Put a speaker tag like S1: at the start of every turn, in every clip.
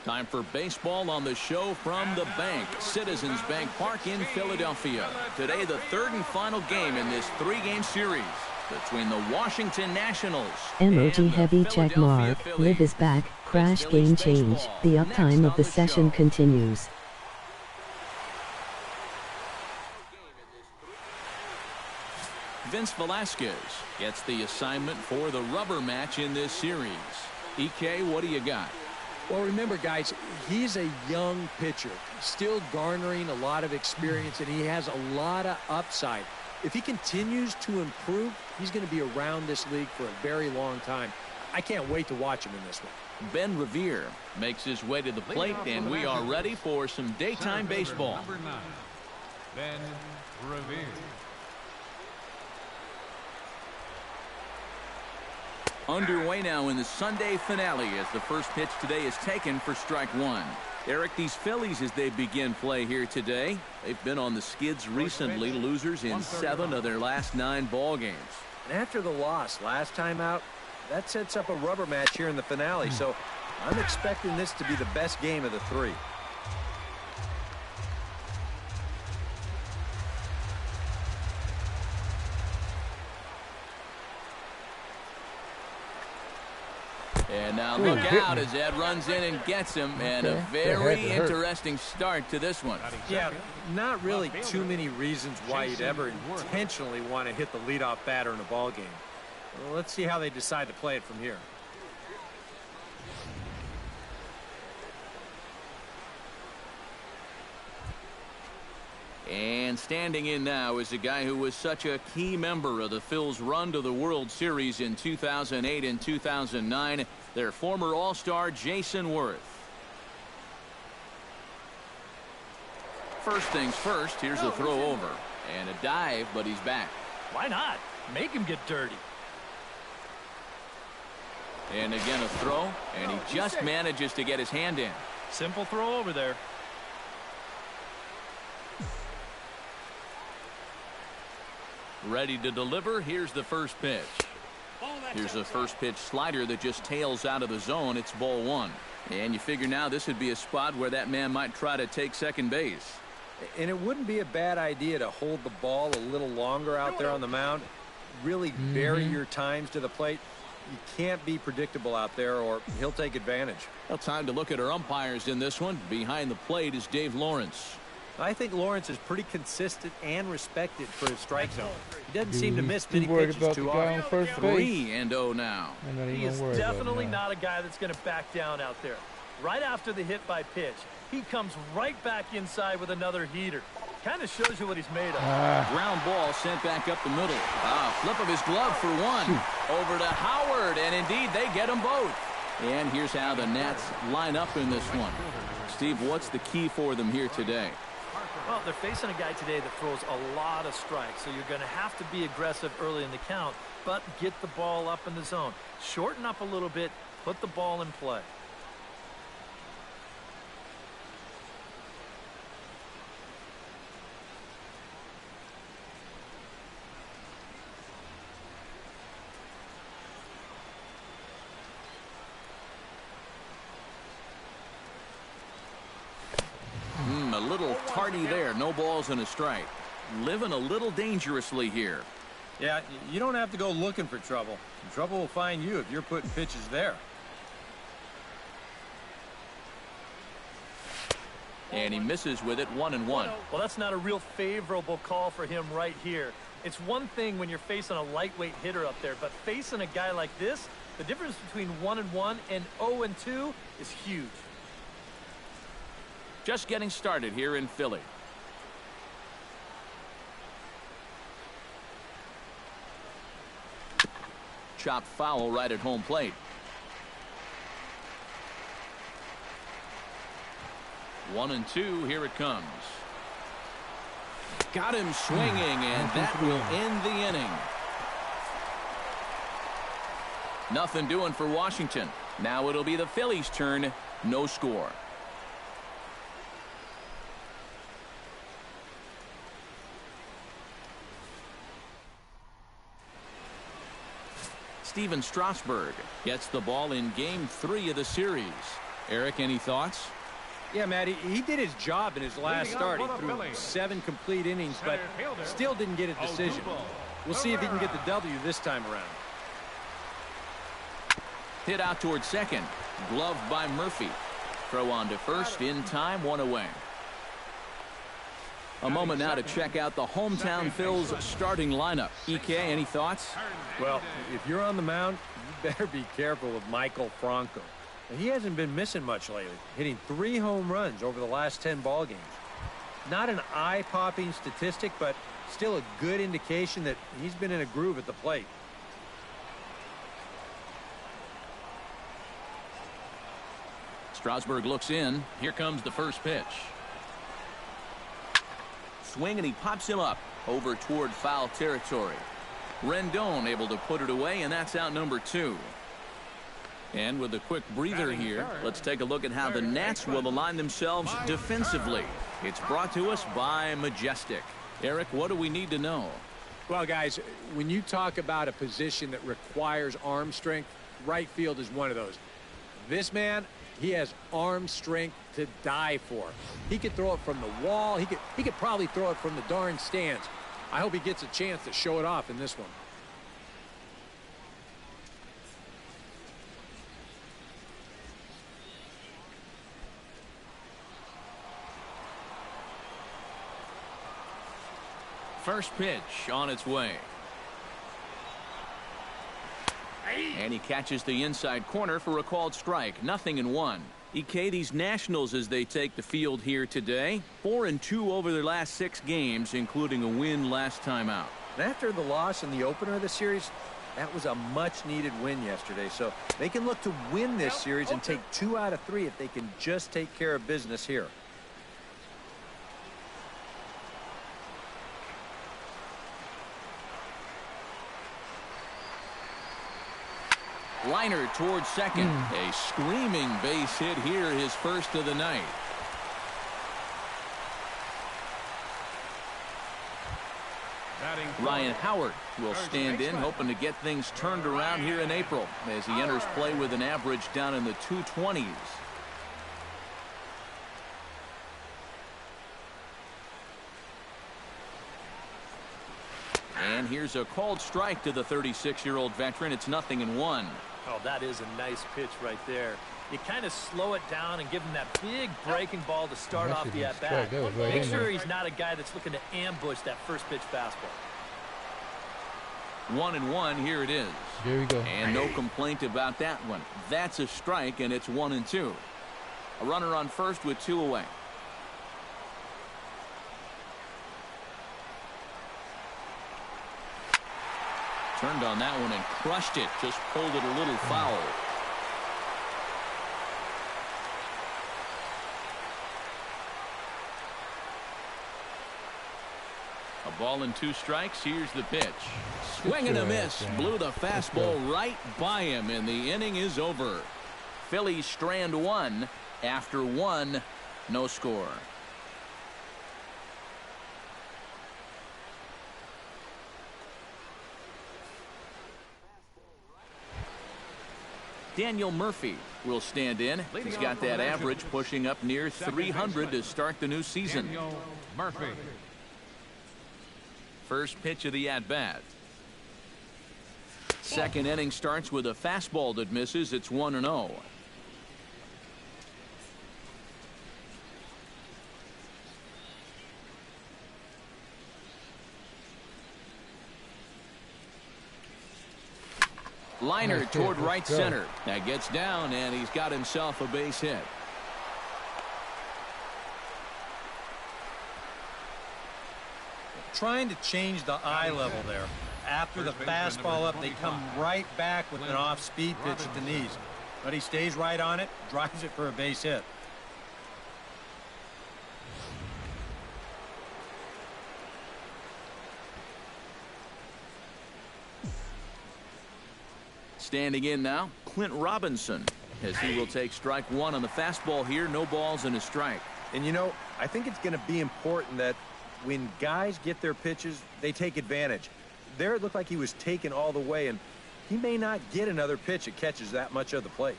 S1: Time for baseball on the show from the bank. Citizens Bank Park in Philadelphia. Today, the third and final game in this three-game series between the Washington Nationals
S2: Emoji
S1: and
S2: heavy
S1: the
S2: check
S1: Philadelphia
S2: mark.
S1: Phillies.
S2: Live is back. Crash game change. The uptime of the session continues.
S1: Vince Velasquez gets the assignment for the rubber match in this series. EK, what do you got?
S3: Well, remember, guys, he's a young pitcher, still garnering a lot of experience, and he has a lot of upside. If he continues to improve, he's going to be around this league for a very long time. I can't wait to watch him in this one.
S1: Ben Revere makes his way to the plate, and we are ready for some daytime baseball.
S4: Number 9, Ben Revere.
S1: Underway now in the Sunday finale as the first pitch today is taken for strike one. Eric, these Phillies, as they begin play here today, they've been on the skids recently, losers in 7 of their last 9 ball games.
S3: And after the loss last time out, that sets up a rubber match here in the finale, so I'm expecting this to be the best game of the 3.
S1: And now look out as Ed runs in and gets him, and a very interesting start to this one.
S3: Yeah, not really too many reasons why you'd ever intentionally want to hit the leadoff batter in a ball game. Well, let's see how they decide to play it from here.
S1: And standing in now is a guy who was such a key member of the Phils' run to the World Series in 2008 and 2009, their former All-Star Jason Worth. First things first, here's a throw over and a dive, but he's back.
S5: Why not? Make him get dirty.
S1: And again a throw, and he just manages to get his hand in.
S5: Simple throw over there.
S1: Ready to deliver. Here's the first pitch. Here's a first pitch slider that just tails out of the zone. It's ball 1. And you figure now this would be a spot where that man might try to take second base.
S3: And it wouldn't be a bad idea to hold the ball a little longer out there on the mound. Really vary your times to the plate. You can't be predictable out there or he'll take advantage.
S1: Well, time to look at our umpires in this one. Behind the plate is Dave Lawrence.
S3: I think Lawrence is pretty consistent and respected for his strike zone. He doesn't seem to miss many pitches too often.
S1: 3-0 now.
S5: He is definitely not a guy that's going to back down out there. Right after the hit by pitch, he comes right back inside with another heater. Kind of shows you what he's made of.
S1: Ground ball sent back up the middle. Flip of his glove for one. Over to Howard, and indeed they get them both. And here's how the Nats line up in this one. Steve, what's the key for them here today?
S5: Well, they're facing a guy today that throws a lot of strikes, so you're going to have to be aggressive early in the count, but get the ball up in the zone. Shorten up a little bit, put the ball in play.
S1: A little tardy there. No balls and a strike. Living a little dangerously here.
S3: Yeah, you don't have to go looking for trouble. Trouble will find you if you're putting pitches there.
S1: And he misses with it, 1-1.
S5: Well, that's not a real favorable call for him right here. It's one thing when you're facing a lightweight hitter up there, but facing a guy like this, the difference between 1-1 and 0-2 is huge.
S1: Just getting started here in Philly. Chop foul right at home plate. 1-2. Here it comes. Got him swinging, and that will end the inning. Nothing doing for Washington. Now it'll be the Phillies' turn. No score. Steven Strasburg gets the ball in Game 3 of the series. Eric, any thoughts?
S3: Yeah, Matty, he did his job in his last start. He threw 7 complete innings, but still didn't get a decision. We'll see if he can get the W this time around.
S1: Hit out towards second. Gloved by Murphy. Throw on to first in time, 1 away. A moment now to check out the hometown Phil's starting lineup. EK, any thoughts?
S3: Well, if you're on the mound, you better be careful with Michael Franco. He hasn't been missing much lately, hitting 3 home runs over the last 10 ball games. Not an eye-popping statistic, but still a good indication that he's been in a groove at the plate.
S1: Strasburg looks in. Here comes the first pitch. Swing, and he pops him up over toward foul territory. Rendon able to put it away, and that's out number 2. And with a quick breather here, let's take a look at how the Nats will align themselves defensively. It's brought to us by Majestic. Eric, what do we need to know?
S3: Well, guys, when you talk about a position that requires arm strength, right field is one of those. This man, he has arm strength to die for. He could throw it from the wall. He could probably throw it from the darn stands. I hope he gets a chance to show it off in this one.
S1: First pitch on its way. And he catches the inside corner for a called strike. 0-1. EK, these Nationals, as they take the field here today, 4-2 over their last 6 games, including a win last time out.
S3: And after the loss in the opener of the series, that was a much-needed win yesterday. So they can look to win this series and take 2 out of 3 if they can just take care of business here.
S1: Liner towards second. A screaming base hit here, his first of the night. Ryan Howard will stand in, hoping to get things turned around here in April as he enters play with an average down in the 220s. And here's a called strike to the 36-year-old veteran. It's 0-1.
S5: Oh, that is a nice pitch right there. You kind of slow it down and give him that big breaking ball to start off the at-bat. Make sure he's not a guy that's looking to ambush that first pitch fastball.
S1: 1-1, here it is.
S6: There we go.
S1: And no complaint about that one. That's a strike, and it's 1-2. A runner on first with 2 away. Turned on that one and crushed it. Just pulled it a little foul. A ball and 2 strikes. Here's the pitch. Swing and a miss. Blew the fastball right by him, and the inning is over. Phillies strand 1 after 1. No score. Daniel Murphy will stand in. He's got that average pushing up near 300 to start the new season.
S4: Daniel Murphy.
S1: First pitch of the at-bat. Second inning starts with a fastball that misses. It's 1-0. Liner toward right center. That gets down, and he's got himself a base hit.
S3: Trying to change the eye level there. After the fastball up, they come right back with an off-speed pitch at the knees. But he stays right on it, drives it for a base hit.
S1: Standing in now, Clint Robinson, as he will take strike 1 on the fastball here. No balls and a strike.
S3: And you know, I think it's going to be important that when guys get their pitches, they take advantage. There it looked like he was taken all the way, and he may not get another pitch that catches that much of the plate.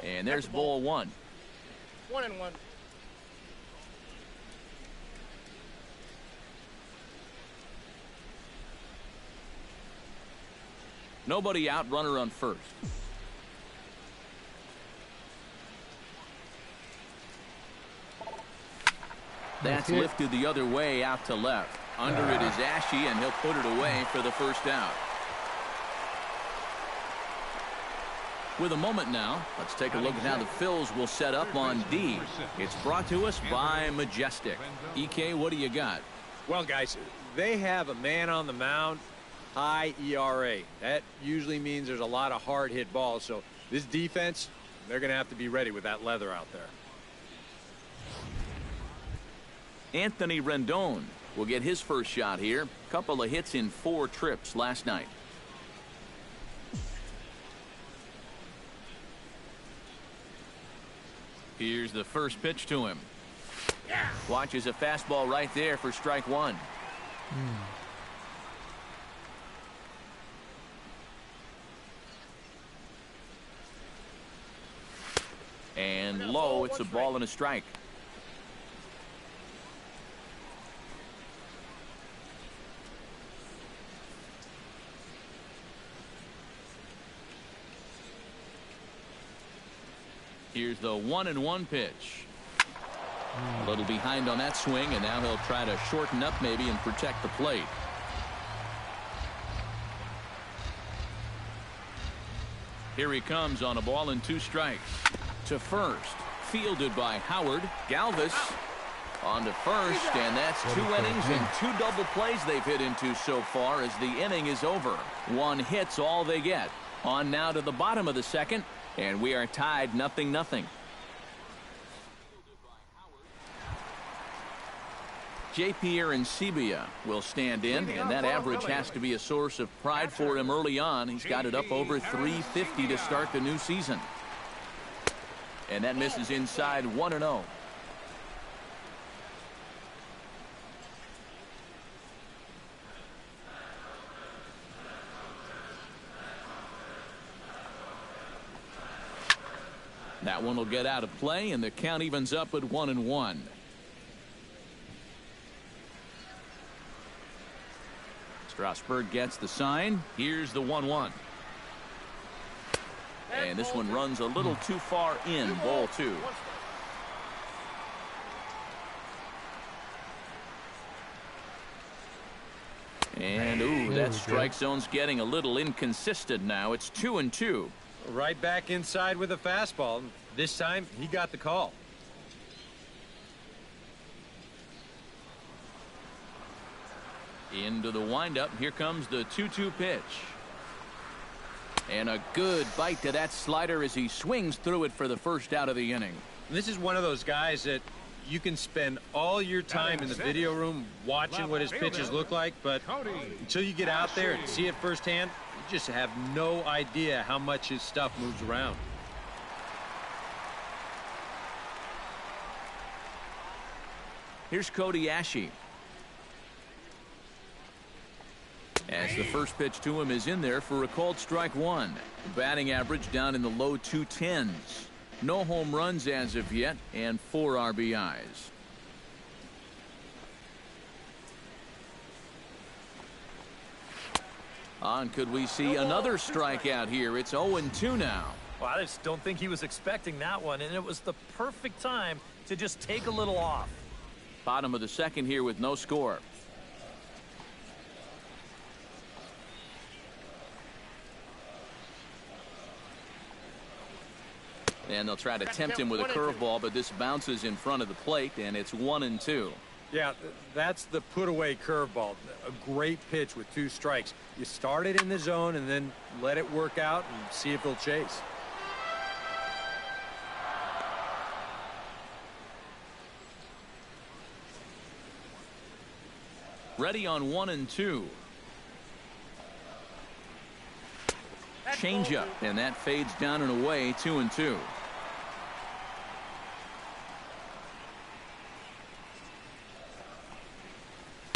S1: And there's ball one.
S6: 1-1.
S1: Nobody out, runner on first. That's lifted the other way out to left. Under it is Ashe, and he'll put it away for the first out. With a moment now, let's take a look at how the Phils will set up on D. It's brought to us by Majestic. EK, what do you got?
S3: Well, guys, they have a man on the mound, high ERA. That usually means there's a lot of hard hit balls. So this defense, they're going to have to be ready with that leather out there.
S1: Anthony Rendon will get his first shot here. Couple of hits in 4 trips last night. Here's the first pitch to him. Watches a fastball right there for strike one. And low, it's a ball and a strike. Here's the 1-1 pitch. A little behind on that swing, and now he'll try to shorten up maybe and protect the plate. Here he comes on a ball and 2 strikes. To first, fielded by Howard. Galvis on to first, and that's 2 innings and 2 double plays they've hit into so far as the inning is over. 1 hit's all they get. On now to the bottom of the second, and we are tied 0-0. J.P. Arancibia will stand in, and that average has to be a source of pride for him early on. He's got it up over 350 to start the new season. And that misses inside 1-0. That one will get out of play, and the count evens up at 1-1. Strasburg gets the sign. Here's the 1-1. And this one runs a little too far in. Ball 2. And ooh, that strike zone's getting a little inconsistent now. It's 2-2.
S3: Right back inside with a fastball. This time he got the call.
S1: Into the windup. Here comes the 2-2 pitch. And a good bite to that slider as he swings through it for the first out of the inning.
S3: This is one of those guys that you can spend all your time in the video room watching what his pitches look like, but until you get out there and see it firsthand, you just have no idea how much his stuff moves around.
S1: Here's Cody Ashe. As the first pitch to him is in there for a called strike one. Batting average down in the low 210s. No home runs as of yet, and 4 RBIs. On could we see another strikeout here? It's 0-2 now.
S5: Well, I just don't think he was expecting that one, and it was the perfect time to just take a little off.
S1: Bottom of the second here with no score. And they'll try to tempt him with a curveball, but this bounces in front of the plate, and it's 1-2.
S3: Yeah, that's the put-away curveball. A great pitch with 2 strikes. You start it in the zone and then let it work out and see if he'll chase.
S1: Ready on 1-2. Changeup, and that fades down and away. 2-2.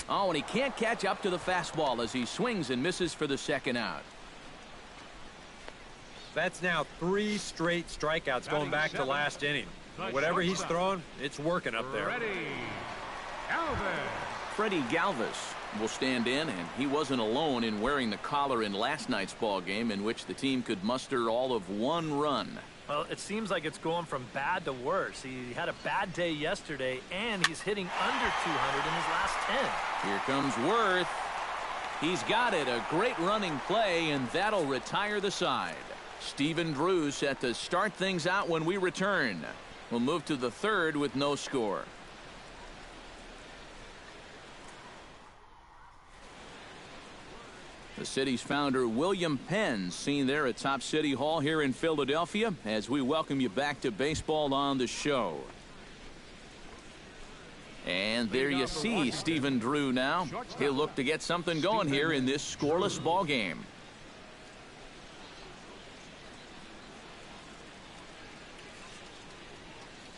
S1: Oh, and he can't catch up to the fastball as he swings and misses for the second out.
S3: That's now 3 straight strikeouts going back to last inning. Whatever he's throwing, it's working up there.
S1: Freddie Galvis will stand in, and he wasn't alone in wearing the collar in last night's ball game, in which the team could muster all of 1 run.
S5: Well, it seems like it's going from bad to worse. He had a bad day yesterday, and he's hitting under 200 in his last 10.
S1: Here comes Worth. He's got it. A great running play, and that'll retire the side. Stephen Drew set to start things out when we return. We'll move to the 3rd with no score. The city's founder, William Penn, seen there at Top City Hall here in Philadelphia, as we welcome you back to baseball on the show. And there you see Stephen Drew now. He'll look to get something going here in this scoreless ball game.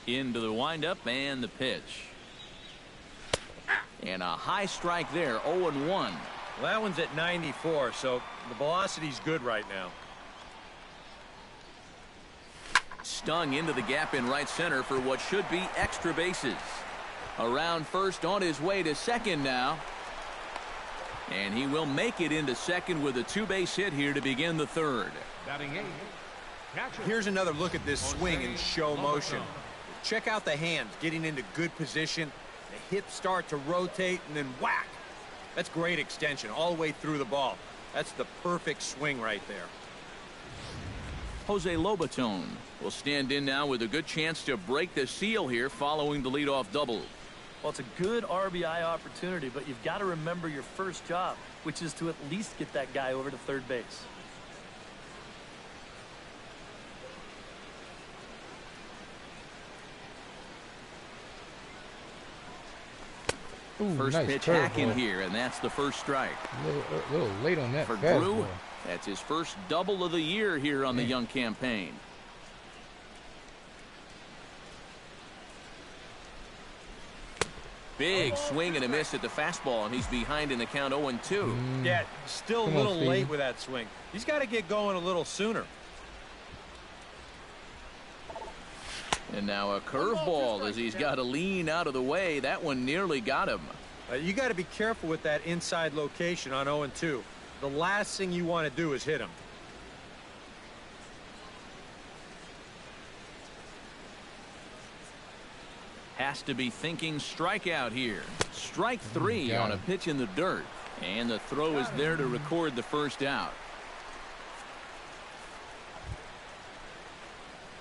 S1: Into the windup and the pitch. And a high strike there, 0-1.
S3: Well, that one's at 94, so the velocity's good right now.
S1: Stung into the gap in right center for what should be extra bases. Around first, on his way to second now. And he will make it into second with a 2-base hit here to begin the 3rd.
S3: Here's another look at this swing in show motion. Check out the hands getting into good position. The hips start to rotate, and then whack. That's great extension all the way through the ball. That's the perfect swing right there.
S1: Jose Lobaton will stand in now with a good chance to break the seal here following the leadoff double.
S5: Well, it's a good RBI opportunity, but you've got to remember your first job, which is to at least get that guy over to third base.
S6: Ooh,
S1: First
S6: nice
S1: pitch
S6: curve
S1: hacking
S6: ball.
S1: here, and that's the first strike.
S6: A little late on that
S1: For
S6: fastball.
S1: Drew, that's his first double of the year here on the young campaign. Big swing and a miss at the fastball, and he's behind in the count 0-2.
S3: Yeah, still a little late with that swing. He's got to get going a little sooner.
S1: And now a curveball as he's got to lean out of the way. That one nearly got him.
S3: You got to be careful with that inside location on 0-2. The last thing you want to do is hit him.
S1: Has to be thinking strikeout here. Strike 3 on a pitch in the dirt. And the throw is there to record the first out.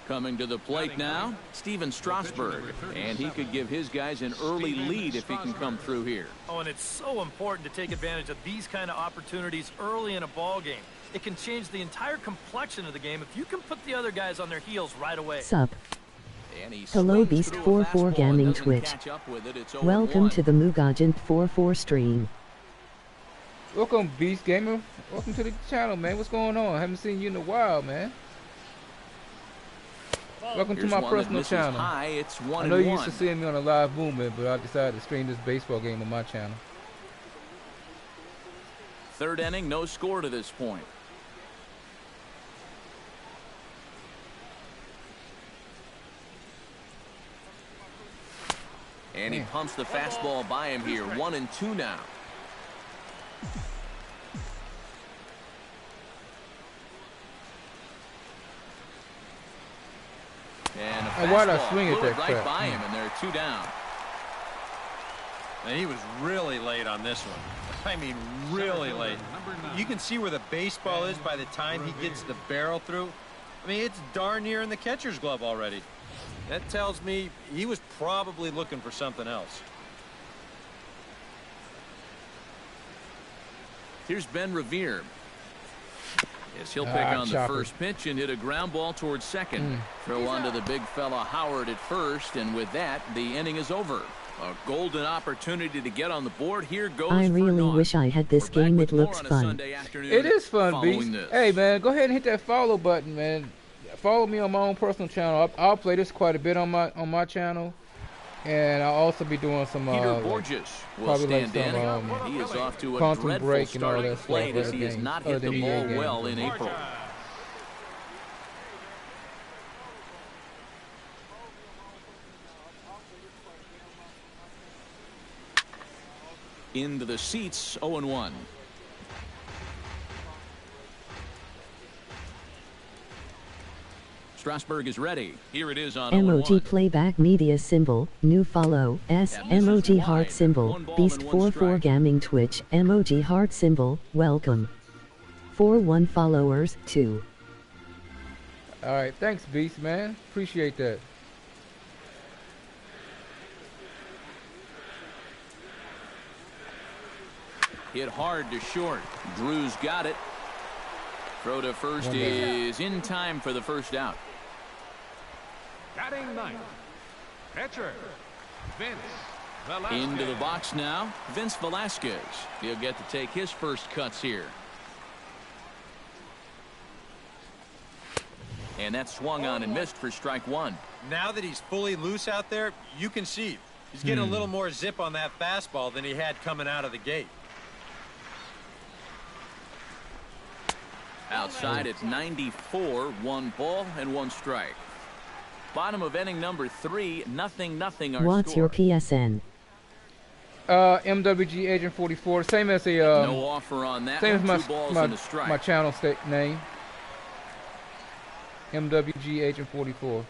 S1: Coming to the plate now, Steven Strasburg. And he could give his guys an early lead if he can come through here.
S5: Oh, and it's so important to take advantage of these kind of opportunities early in a ball game. It can change the entire complexion of the game if you can put the other guys on their heels right away.
S2: Sup. Hello Beast 44 Gaming Twitch. Welcome to the Mugagent 44 stream.
S6: Welcome Beast Gamer. Welcome to the channel, man. What's going on? I haven't seen you in a while, man. Welcome to my personal channel.
S1: It's
S6: I know you used to seeing me on a live movement, but I decided to stream this baseball game on my channel.
S1: 3rd inning, no score to this point. And he pumps the fastball by him here. 1-2 now. And a fastball
S6: swing at
S1: blew it
S6: that
S1: right
S6: crap?
S1: by him, and they're 2 down.
S3: And he was really late on this one. I mean, really late. You can see where the baseball is by the time he gets the barrel through. I mean, it's darn near in the catcher's glove already. That tells me he was probably looking for something else.
S1: Here's Ben Revere. Yes, he'll pick on the first pitch and hit a ground ball towards second. Throw onto the big fella Howard at first, and with that, the inning is over. A golden opportunity to get on the board. Here goes.
S2: I really wish I had this game. It looks fun.
S6: It is fun, Beast. Hey, man, go ahead and hit that follow button, man. Follow me on my own personal channel. I'll play this quite a bit on my channel, and I'll also be doing some
S1: Peter Borges will stand in. He is off to a dreadful
S6: break and all
S1: start
S6: that
S1: plate
S6: stuff,
S1: as he has not hit the ball well in April. Into the seats, 0-1. Strasburg is ready. Here it is on
S2: emoji playback media symbol, new follow, S, emoji heart symbol, Beast44 Gaming Twitch, emoji heart symbol, welcome. 41 followers, 2.
S6: Alright, thanks Beast, man. Appreciate that.
S1: Hit hard to short. Drew's got it. Throw to first is in time for the first out.
S4: Batting ninth, pitcher, Vince Velasquez.
S1: Into the box now, Vince Velasquez. He'll get to take his first cuts here. And that swung on and missed for strike one.
S3: Now that he's fully loose out there, you can see he's getting a little more zip on that fastball than he had coming out of the gate.
S1: Outside at 94, 1 ball and 1 strike. Bottom of inning number 3, 0-0 our
S2: What's
S1: score.
S2: your PSN?
S6: MWG Agent 44, same as the
S1: no offer on that.
S6: same
S1: one,
S6: as
S1: 2 balls
S6: my
S1: and a strike.
S6: my channel name. MWG Agent 44.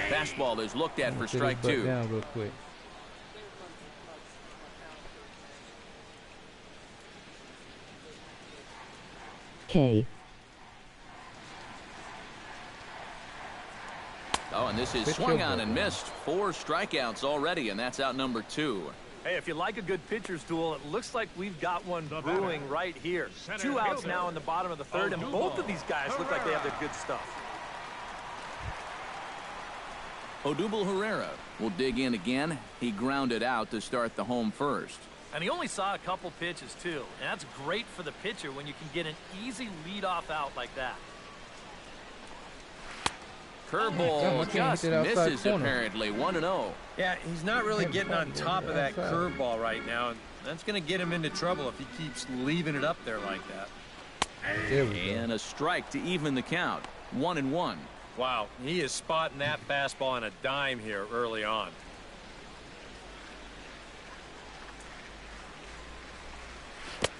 S1: Fastball is looked at for strike 2.
S6: Down real quick.
S2: K.
S1: Oh, and this is swung on and missed. 4 strikeouts already, and that's out number 2.
S5: Hey, if you like a good pitcher's duel, it looks like we've got one brewing right here. 2 outs now in the bottom of the 3rd, and both of these guys look like they have their good stuff.
S1: Odubel Herrera will dig in again. He grounded out to start the home first.
S5: And he only saw a couple pitches, too. And that's great for the pitcher when you can get an easy leadoff out like that.
S1: Curveball just misses apparently. 1-0.
S3: Yeah, he's not really getting on top of that curveball right now. And that's going to get him into trouble if he keeps leaving it up there like that.
S1: And a strike to even the count. 1-1.
S3: Wow, he is spotting that fastball on a dime here early on.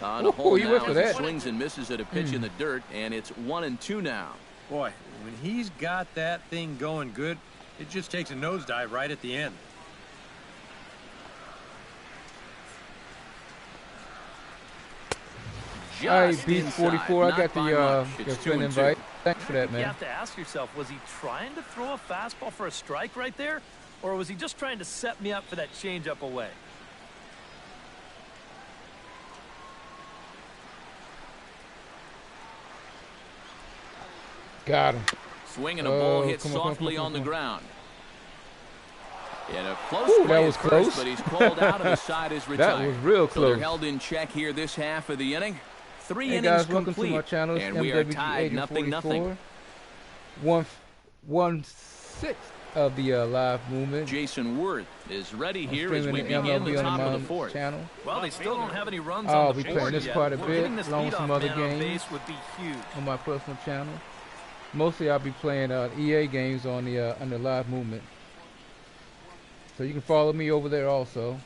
S1: On a hole now as he swings and misses at a pitch in the dirt, and it's 1-2 now.
S3: Boy, when he's got that thing going good, it just takes a nosedive right at the end.
S6: Hey, Beast44, I got the friend invite. Thanks for that, man.
S5: You have to ask yourself, was he trying to throw a fastball for a strike right there? Or was he just trying to set me up for that changeup away?
S6: Got him.
S1: Swinging a ball hit softly on the ground. In a close
S6: that was close.
S1: But he's called out and the side is retired.
S6: That was real close.
S1: So they're held in check here this half of the inning. 3 innings
S6: guys,
S1: complete.
S6: welcome to my channel.
S1: And we are tied 0-0.
S6: 1/6 of the live movement.
S1: Jason Worth is ready here as we begin the top of the 4th.
S6: Channel.
S5: Well, they still don't have any runs
S6: I'll
S5: on the
S6: be
S5: board
S6: playing this
S5: yet.
S6: quite a bit,
S5: This
S6: along with some other games
S5: would be huge.
S6: on my personal channel. Mostly I'll be playing EA games on the live movement. So you can follow me over there also.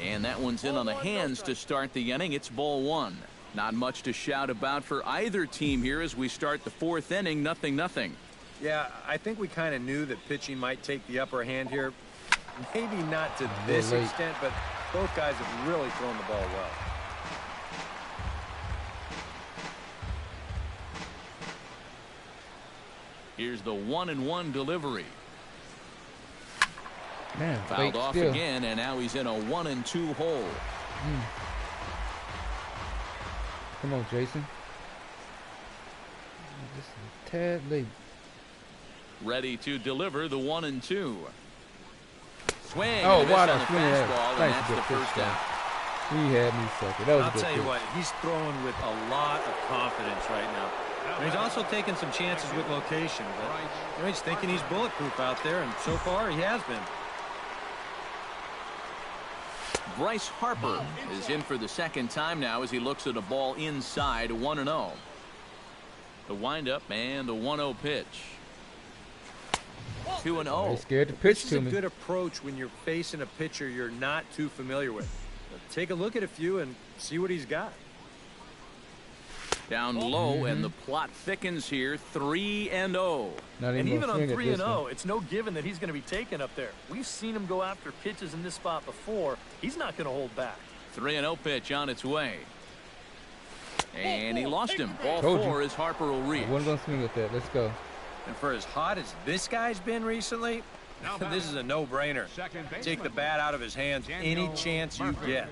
S1: And that one's in on the hands to start the inning. It's ball 1. Not much to shout about for either team here as we start the 4th inning. 0-0.
S3: Yeah, I think we kind of knew that pitching might take the upper hand here. Maybe not to this extent, but both guys have really thrown the ball well.
S1: Here's the 1-1 delivery.
S6: Man,
S1: fouled off again, and now he's in a 1-2 hole.
S6: Come on, Jason. Just a tad late.
S1: Ready to deliver the 1-2. Swing.
S6: Oh, wow,
S1: that's
S6: swing.
S1: And that's the first out.
S6: He had me sucking. That was
S3: I'll
S6: a good
S3: tell you
S6: pitch.
S3: what, he's throwing with a lot of confidence right now. And he's also taking some chances with location, but he's thinking he's bulletproof out there, and so far he has been.
S1: Bryce Harper is in for the 2nd time now as he looks at a ball inside. 1-0. The windup and the 1-0 pitch. 2-0.
S6: He's scared to pitch
S3: This
S6: to
S3: is a
S6: me.
S3: good approach when you're facing a pitcher you're not too familiar with. Take a look at a few and see what he's got.
S1: Down low, and the plot thickens here. 3-0.
S5: And even on 3-0, it's no given that he's going to be taken up there. We've seen him go after pitches in this spot before. He's not going to hold back.
S1: 3-0 pitch on its way. And he lost him. Ball 4 as Harper will reach.
S6: I wasn't going to swing at that. Let's go.
S3: And for as hot as this guy's been recently, this is a no-brainer. Take the bat out of his hands any chance you get.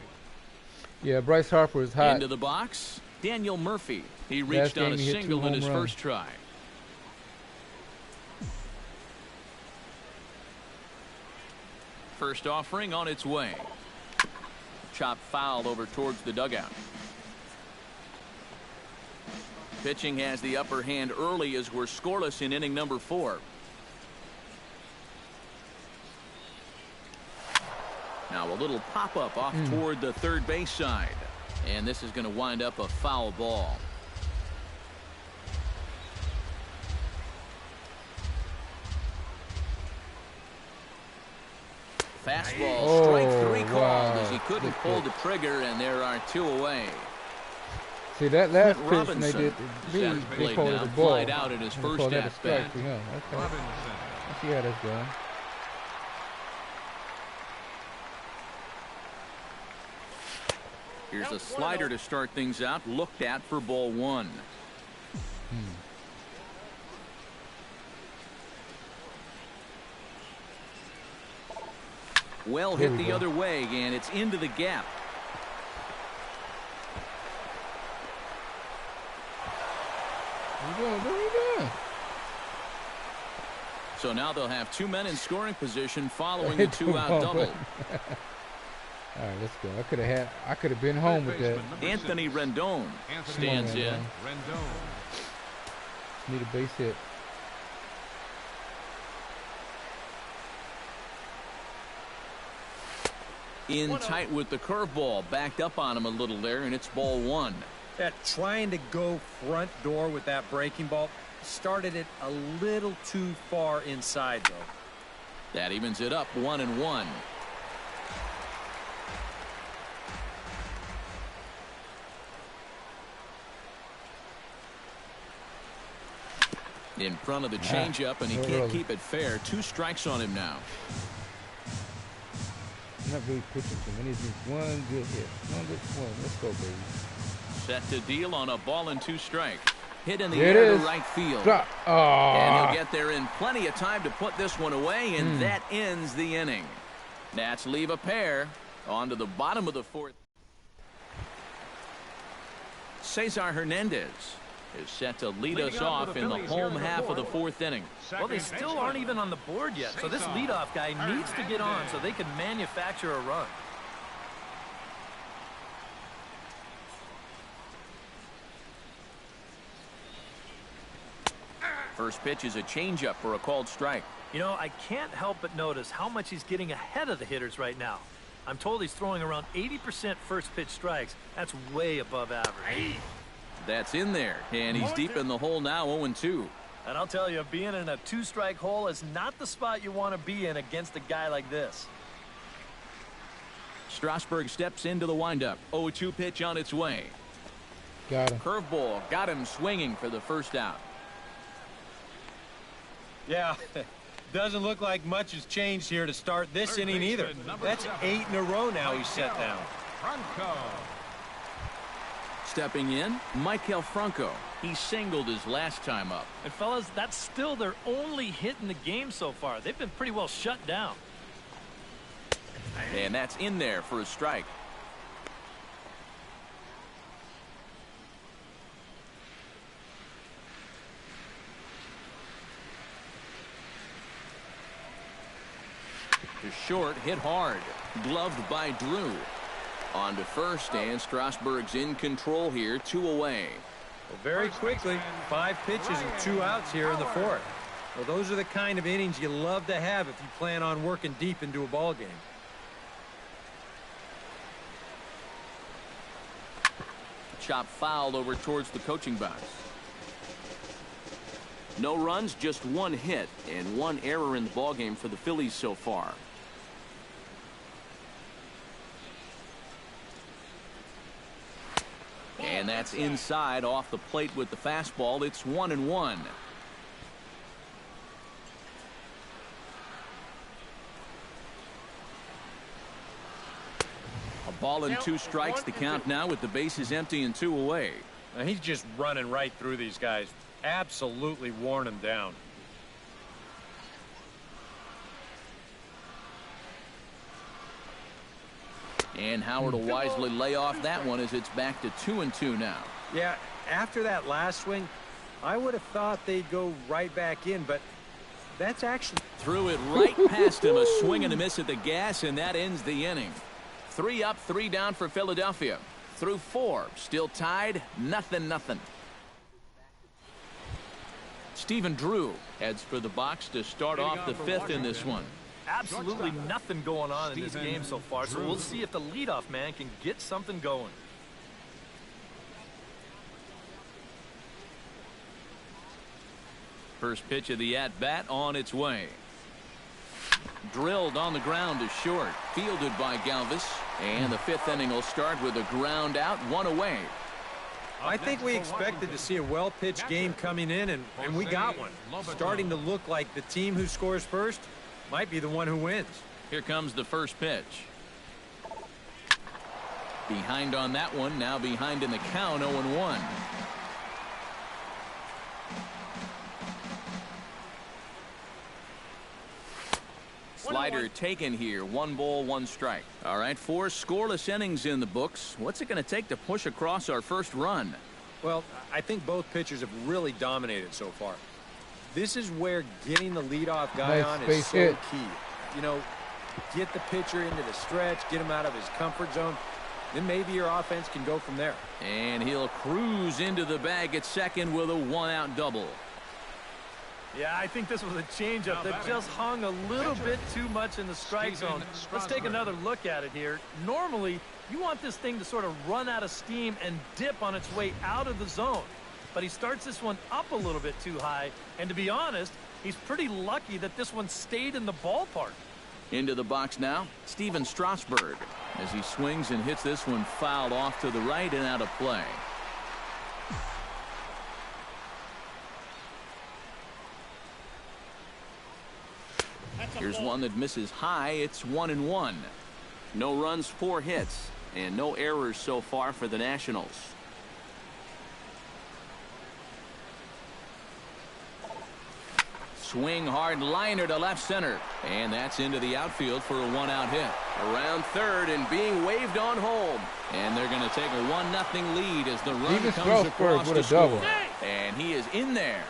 S6: Yeah, Bryce Harper is hot.
S1: Into the box, Daniel Murphy. He reached on a single in his first try. First offering on its way. Chop foul over towards the dugout. Pitching has the upper hand early as we're scoreless in inning number 4. Now a little pop-up off toward the third base side. And this is going to wind up a foul ball. Fastball, strike 3 called as he couldn't pull the trigger, and there are 2 away.
S6: See, that last pitch when they did,
S1: they
S6: called it a ball.
S1: Flied out at his first at bat.
S6: Okay. Let's see how that's going.
S1: Here's a slider to start things out. Looked at for ball 1. Well hit the other way, and it's into the gap.
S6: What are you doing?
S1: So now they'll have 2 men in scoring position following the 2-out double.
S6: All right, let's go. I could have been home with that.
S1: Anthony Rendon stands in.
S6: Need a base hit.
S1: In tight with the curveball, backed up on him a little there, and it's ball 1.
S3: Trying to go front door with that breaking ball started it a little too far inside, though.
S1: That evens it up 1-1. In front of the changeup, and he can't keep it fair. 2 strikes on him now.
S6: Not really pitching to him. I need just one good hit. One good swing. Let's go, baby.
S1: Set to deal on a ball and 2 strikes. Hit in the
S6: There
S1: air
S6: it
S1: to
S6: is.
S1: right field.
S6: Drop. Oh.
S1: And he'll get there in plenty of time to put this one away, and that ends the inning. Nats leave a pair on to the bottom of the 4th. Cesar Hernandez is set to lead us off in the home half of the 4th inning.
S5: Well, they still aren't even on the board yet, so this leadoff guy needs to get on so they can manufacture a run.
S1: First pitch is a changeup for a called strike.
S5: You know, I can't help but notice how much he's getting ahead of the hitters right now. I'm told he's throwing around 80% first pitch strikes. That's way above average.
S1: That's in there, and he's deep in the hole now, 0-2.
S5: And I'll tell you, being in a 2-strike hole is not the spot you want to be in against a guy like this.
S1: Strasburg steps into the windup. 0-2 pitch on its way.
S6: Got him.
S1: Curveball got him swinging for the first out.
S3: Yeah, doesn't look like much has changed here to start this inning either. That's 8 in a row now he's set down.
S1: Stepping in, Michael Franco. He singled his last time up.
S5: And fellas, that's still their only hit in the game so far. They've been pretty well shut down.
S1: And that's in there for a strike. To short, hit hard. Gloved by Drew. On to first, and Strasburg's in control here, 2 away.
S3: Well, very quickly, 5 pitches and 2 outs here in the 4th. Well, those are the kind of innings you love to have if you plan on working deep into a ball game.
S1: Chop fouled over towards the coaching box. No runs, just one hit, and one error in the ballgame for the Phillies so far. And that's inside off the plate with the fastball. It's 1-1. A ball and 2 strikes the count now with the bases empty and 2 away.
S3: Now he's just running right through these guys. Absolutely worn them down.
S1: And Howard will wisely lay off that one as it's back to 2-2 now.
S3: Yeah, after that last swing, I would have thought they'd go right back in, but that's actually...
S1: Threw it right past him, a swing and a miss at the gas, and that ends the inning. 3 up, 3 down for Philadelphia. Through 4, still tied, 0-0. Stephen Drew heads for the box to start off the 5th in this one.
S5: Absolutely nothing going on in this game so far, so we'll see if the leadoff man can get something going.
S1: First pitch of the at-bat on its way. Drilled on the ground to short. Fielded by Galvis. And the 5th inning will start with a ground out, 1 away.
S3: I think we expected to see a well-pitched game coming in, and we got one. Starting to look like the team who scores first might be the one who wins.
S1: Here comes the first pitch. Behind on that one, now behind in the count, 0-1. Slider taken here. 1 ball, 1 strike. All right, 4 scoreless innings in the books. What's it going to take to push across our first run?
S3: Well, I think both pitchers have really dominated so far. This is where getting the leadoff guy on is so key. You know, get the pitcher into the stretch, get him out of his comfort zone, then maybe your offense can go from there.
S1: And he'll cruise into the bag at second with a 1-out double.
S5: Yeah, I think this was a changeup that just hung a little bit too much in the strike zone. Let's take another look at it here. Normally, you want this thing to sort of run out of steam and dip on its way out of the zone. But he starts this one up a little bit too high. And to be honest, he's pretty lucky that this one stayed in the ballpark.
S1: Into the box now, Steven Strasburg, as he swings and hits this one fouled off to the right and out of play. Here's one that misses high. It's 1-1. No runs, 4 hits, and no errors so far for the Nationals. Swing hard liner to left center, and that's into the outfield for a 1-out hit. Around third and being waved on home, and they're going to take a 1-0 lead as the run comes across the score. And he is in there.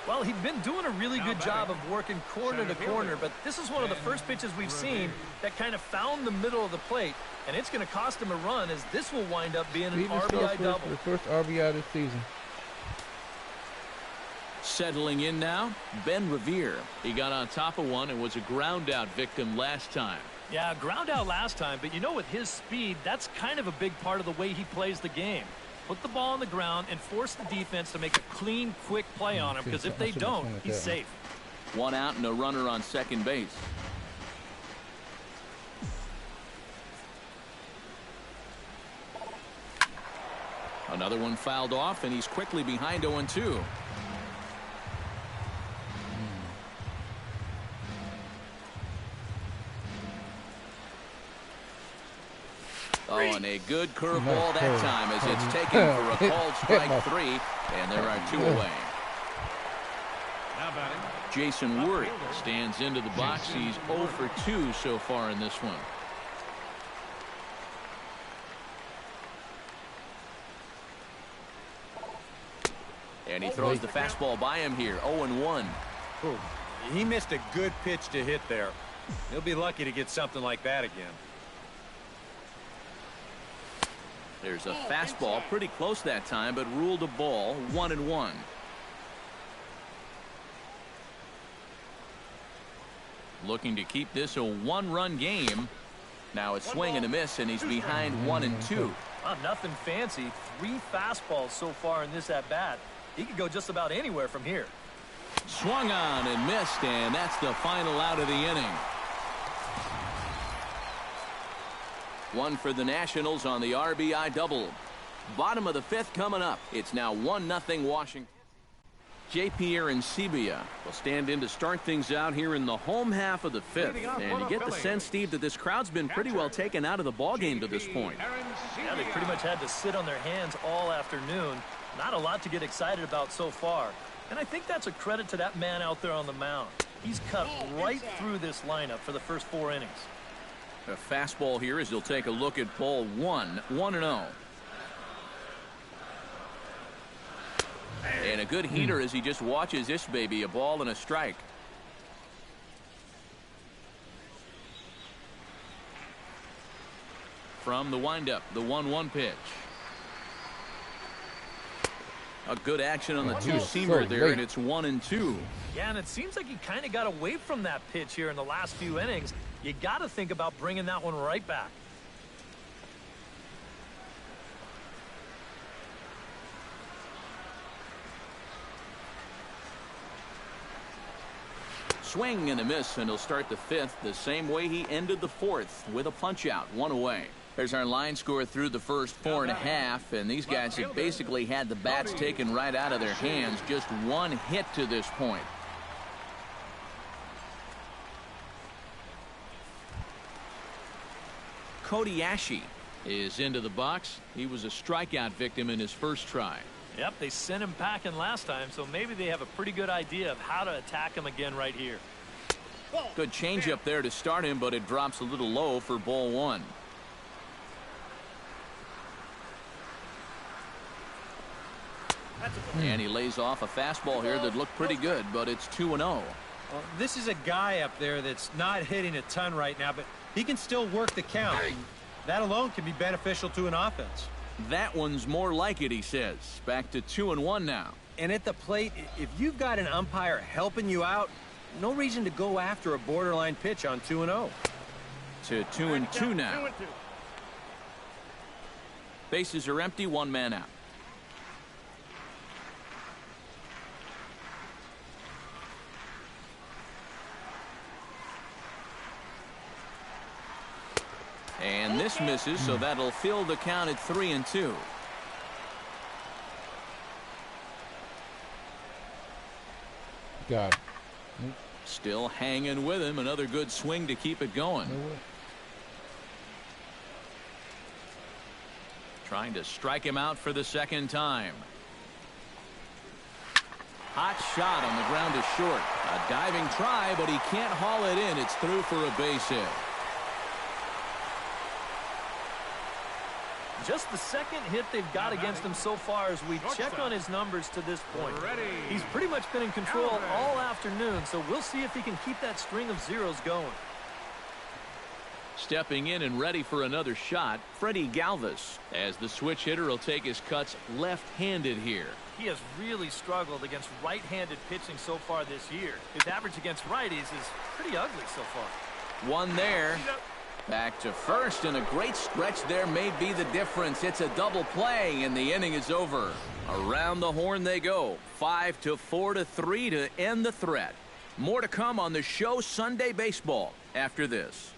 S5: Well, he'd been doing a really good job of working corner to corner, but this is one of the first pitches we've seen that kind of found the middle of the plate, and it's going to cost him a run as this will wind up being an RBI double.
S6: The first RBI this season.
S1: Settling in now, Ben Revere. He got on top of one and was a ground out victim last time.
S5: Yeah, ground out last time, but you know, with his speed, that's kind of a big part of the way he plays the game. Put the ball on the ground and force the defense to make a clean, quick play on him, because if they don't, he's safe.
S1: 1 out and a runner on second base. Another one fouled off, and he's quickly behind 0-2. Oh, and a good curveball that time as it's taken for a called strike 3, and there are 2 away. Jason Worry stands into the box. He's 0 for 2 so far in this one. And he throws the fastball by him here, 0-1.
S3: He missed a good pitch to hit there. He'll be lucky to get something like that again.
S1: There's a fastball pretty close that time, but ruled a ball, 1-1. Looking to keep this a 1-run game. Now a swing and a miss, and he's behind 1-2.
S5: Nothing fancy. 3 fastballs so far in this at bat. He could go just about anywhere from here.
S1: Swung on and missed, and that's the final out of the inning. One for the Nationals on the RBI double. Bottom of the fifth coming up. It's now 1-0 Washington. J.P. Arancibia will stand in to start things out here in the home half of the fifth. And you get the sense, Steve, that this crowd's been pretty well taken out of the ballgame to this point.
S5: Yeah, they pretty much had to sit on their hands all afternoon. Not a lot to get excited about so far. And I think that's a credit to that man out there on the mound. He's cut right through this lineup for the first 4 innings.
S1: A fastball here as he'll take a look at ball 1, 1-0. And a good heater as he just watches this baby, a ball and a strike. From the windup, the 1-1 pitch. A good action on the two-seamer there, and it's 1-2.
S5: Yeah, and it seems like he kind of got away from that pitch here in the last few innings. You got to think about bringing that one right back.
S1: Swing and a miss, and he'll start the fifth the same way he ended the fourth, with a punch-out, 1 away. There's our line score through the first 4.5, and these guys have basically had the bats taken right out of their hands. Just 1 hit to this point. Cody Ashe is into the box. He was a strikeout victim in his first try.
S5: Yep, they sent him packing last time, so maybe they have a pretty good idea of how to attack him again right here.
S1: Good changeup there to start him, but it drops a little low for ball 1. And he lays off a fastball here that looked pretty good, but it's 2-0.
S7: Well, this is a guy up there that's not hitting a ton right now, but he can still work the count. That alone can be beneficial to an offense.
S1: That one's more like it, he says. Back to 2-1 now.
S7: And at the plate, if you've got an umpire helping you out, no reason to go after a borderline pitch on 2-0.
S1: To 2-2 now. Bases are empty, 1 man out. And this misses, so that'll fill the count at 3-2.
S6: God.
S1: Still hanging with him. Another good swing to keep it going. Trying to strike him out for the second time. Hot shot on the ground to short. A diving try, but he can't haul it in. It's through for a base hit.
S5: Just the second hit they've got against him so far as we check on his numbers to this point. He's pretty much been in control all afternoon, so we'll see if he can keep that string of zeros going.
S1: Stepping in and ready for another shot, Freddie Galvis, as the switch hitter will take his cuts left-handed here.
S5: He has really struggled against right-handed pitching so far this year. His average against righties is pretty ugly so far.
S1: One there. Back to first, and a great stretch there may be the difference. It's a double play, and the inning is over. Around the horn they go. 5-4-3 to end the threat. More to come on the show Sunday Baseball after this.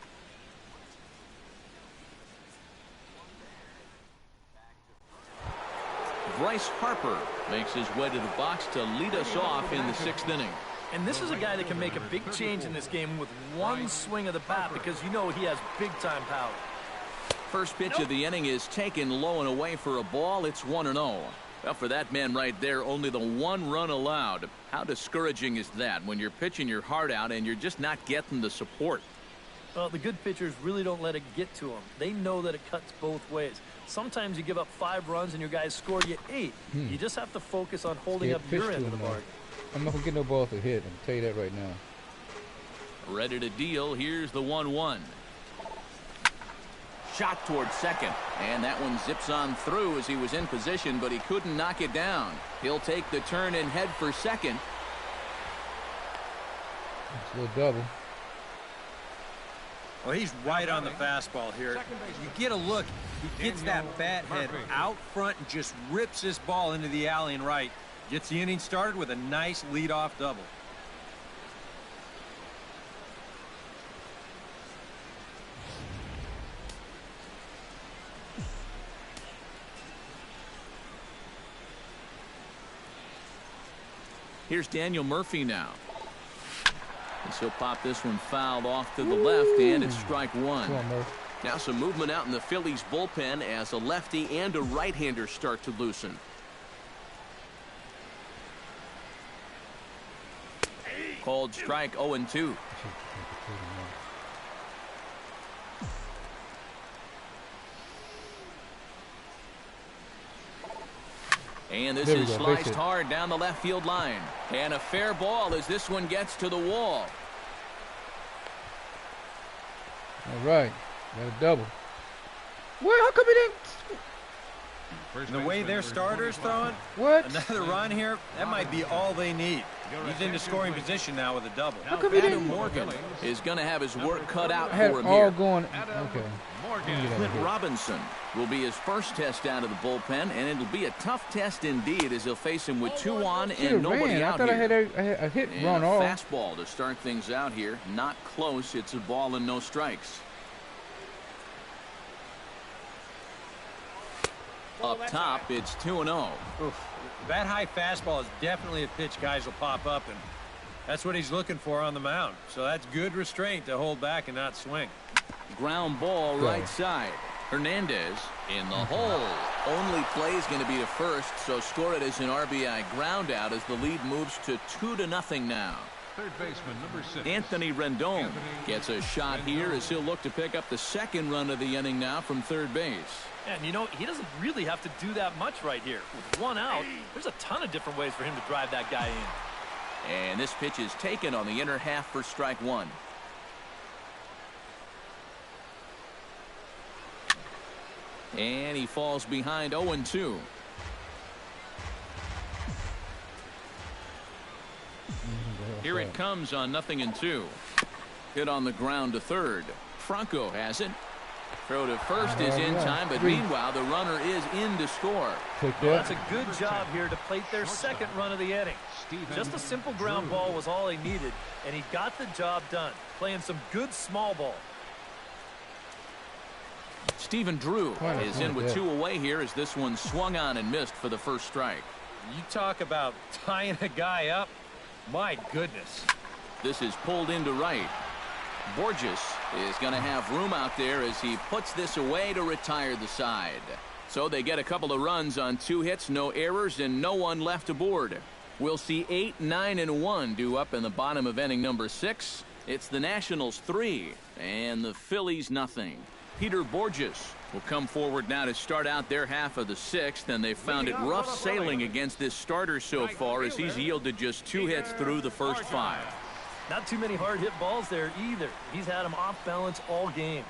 S1: Bryce Harper makes his way to the box to lead us off in the 6th inning.
S5: And this is a guy that can make a big change in this game with one swing of the bat, because you know he has big-time power.
S1: First pitch of the inning is taken low and away for a ball. It's 1-0. Well, for that man right there, only the 1 run allowed. How discouraging is that when you're pitching your heart out and you're just not getting the support?
S5: Well, the good pitchers really don't let it get to them. They know that it cuts both ways. Sometimes you give up 5 runs and your guys score you 8. You just have to focus on holding up your end of the bargain.
S6: I'm not going to get no balls to hit. I can tell you that right now.
S1: Ready to deal. Here's the 1-1. Shot towards second. And that one zips on through as he was in position, but he couldn't knock it down. He'll take the turn and head for second.
S6: It's a little double.
S7: Well, he's right on the fastball here. You get a look. He gets that bat head out front and just rips this ball into the alley and right. Gets the inning started with a nice leadoff double.
S1: Here's Daniel Murphy now. And he'll pop this one fouled off to the left, and it's strike one. Now some movement out in the Phillies bullpen as a lefty and a right-hander start to loosen. Called strike 0-2. And this is sliced hard down the left field line. And a fair ball as this one gets to the wall.
S6: All right. Got a double. Well, how come it didn't?
S7: And the way their starter's throwing, another run here, that might be all they need. He's into scoring position now with a double.
S1: How come Adam Morgan is going to have his work cut out for him here. Clint Robinson will be his first test out of the bullpen, and it'll be a tough test indeed as he'll face him with 2 on and nobody out here.
S6: I had a hit
S1: and
S6: run
S1: a
S6: off.
S1: Fastball to start things out here. Not close. It's a ball and no strikes. Up top, it's 2-0.
S7: That high fastball is definitely a pitch guys will pop up, and that's what he's looking for on the mound. So that's good restraint to hold back and not swing.
S1: Ground ball right side. Hernandez in the hole. Only play is going to be to first, so score it as an RBI ground out as the lead moves to 2-0 now.
S4: Third baseman, number 6.
S1: Anthony Rendon gets a shot here as he'll look to pick up the second run of the inning now from third base.
S5: And, you know, he doesn't really have to do that much right here. With 1 out, there's a ton of different ways for him to drive that guy in.
S1: And this pitch is taken on the inner half for strike 1. And he falls behind 0-2. Here it comes on 0-2. Hit on the ground to third. Franco has it. Throw to first is in time, but meanwhile the runner is in to score.
S5: Well, that's a good job here to plate their second run of the inning. Just a simple ground ball was all he needed, and he got the job done, playing some good small ball.
S1: Stephen Drew is in with 2 away here as this one swung on and missed for the first strike.
S7: You talk about tying a guy up. My goodness.
S1: This is pulled into right. Borges is going to have room out there as he puts this away to retire the side. So they get a couple of runs on 2 hits, no errors, and no one left aboard. We'll see 8, 9, and 1 due up in the bottom of inning number 6. It's the Nationals 3 and the Phillies nothing. Peter Borges will come forward now to start out their half of the 6th, and they've found it rough sailing against this starter so far as he's yielded just 2 hits through the first 5.
S5: Not too many hard hit balls there either. He's had them off balance all game.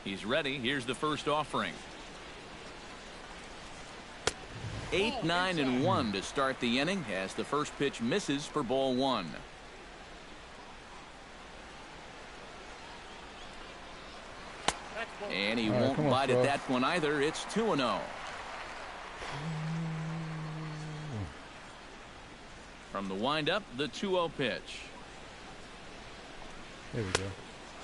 S1: He's ready. Here's the first offering. 8, 9, and 1 to start the inning as the first pitch misses for ball 1. And he won't bite at that one either. It's 2-0. From the windup, the 2-0 pitch.
S6: There we go.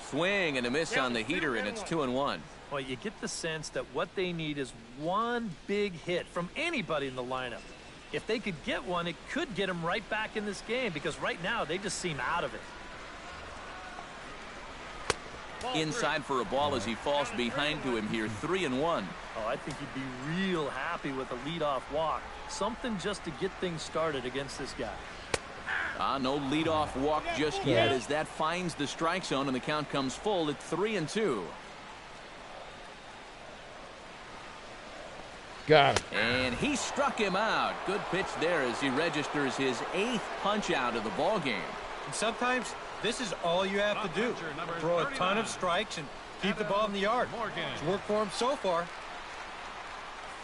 S1: Swing and a miss on the heater, and it's 2-1.
S5: Well, you get the sense that what they need is one big hit from anybody in the lineup. If they could get one, it could get them right back in this game, because right now they just seem out of it.
S1: Inside for a ball as he falls behind to him here, 3-1.
S5: Oh, I think he'd be real happy with a leadoff walk. Something just to get things started against this guy.
S1: No leadoff walk just yet as that finds the strike zone and the count comes full at 3-2.
S6: Got it.
S1: And he struck him out. Good pitch there as he registers his 8th punch out of the ball game.
S7: And sometimes this is all you have to do. Throw a ton of strikes and keep the ball in the yard. It's worked for him so far.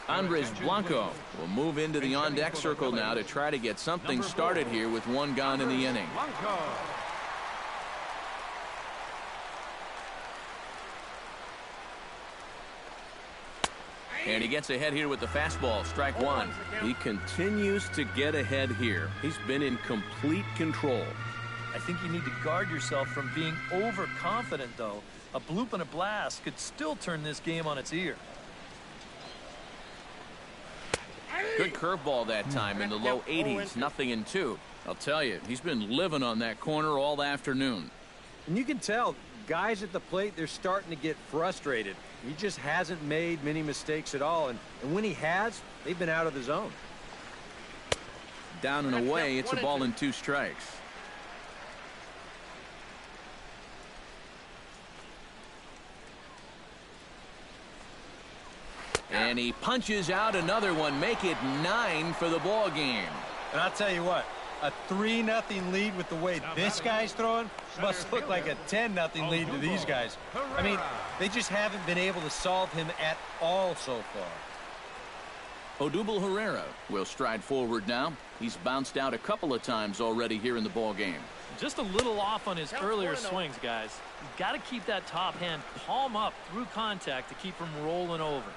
S1: Andres Blanco will move into the on-deck circle now to try to get something started here with 1 gone in the inning. And he gets ahead here with the fastball, strike one. He continues to get ahead here. He's been in complete control.
S5: I think you need to guard yourself from being overconfident, though. A bloop and a blast could still turn this game on its ear.
S1: Good curveball that time in the low 80s, 0-2. I'll tell you, he's been living on that corner all afternoon.
S7: And you can tell, guys at the plate, they're starting to get frustrated. He just hasn't made many mistakes at all, and when he has, they've been out of the zone.
S1: Down and away, it's a ball and 2 strikes. And he punches out another one, make it 9 for the ball game.
S7: And I'll tell you what, a 3-0 lead with the way this guy's throwing must look like a 10-0 lead to these guys. I mean, they just haven't been able to solve him at all so far.
S1: Odubel Herrera will stride forward now. He's bounced out a couple of times already here in the ball game.
S5: Just a little off on his earlier swings, guys. You've got to keep that top hand palm up through contact to keep him rolling over.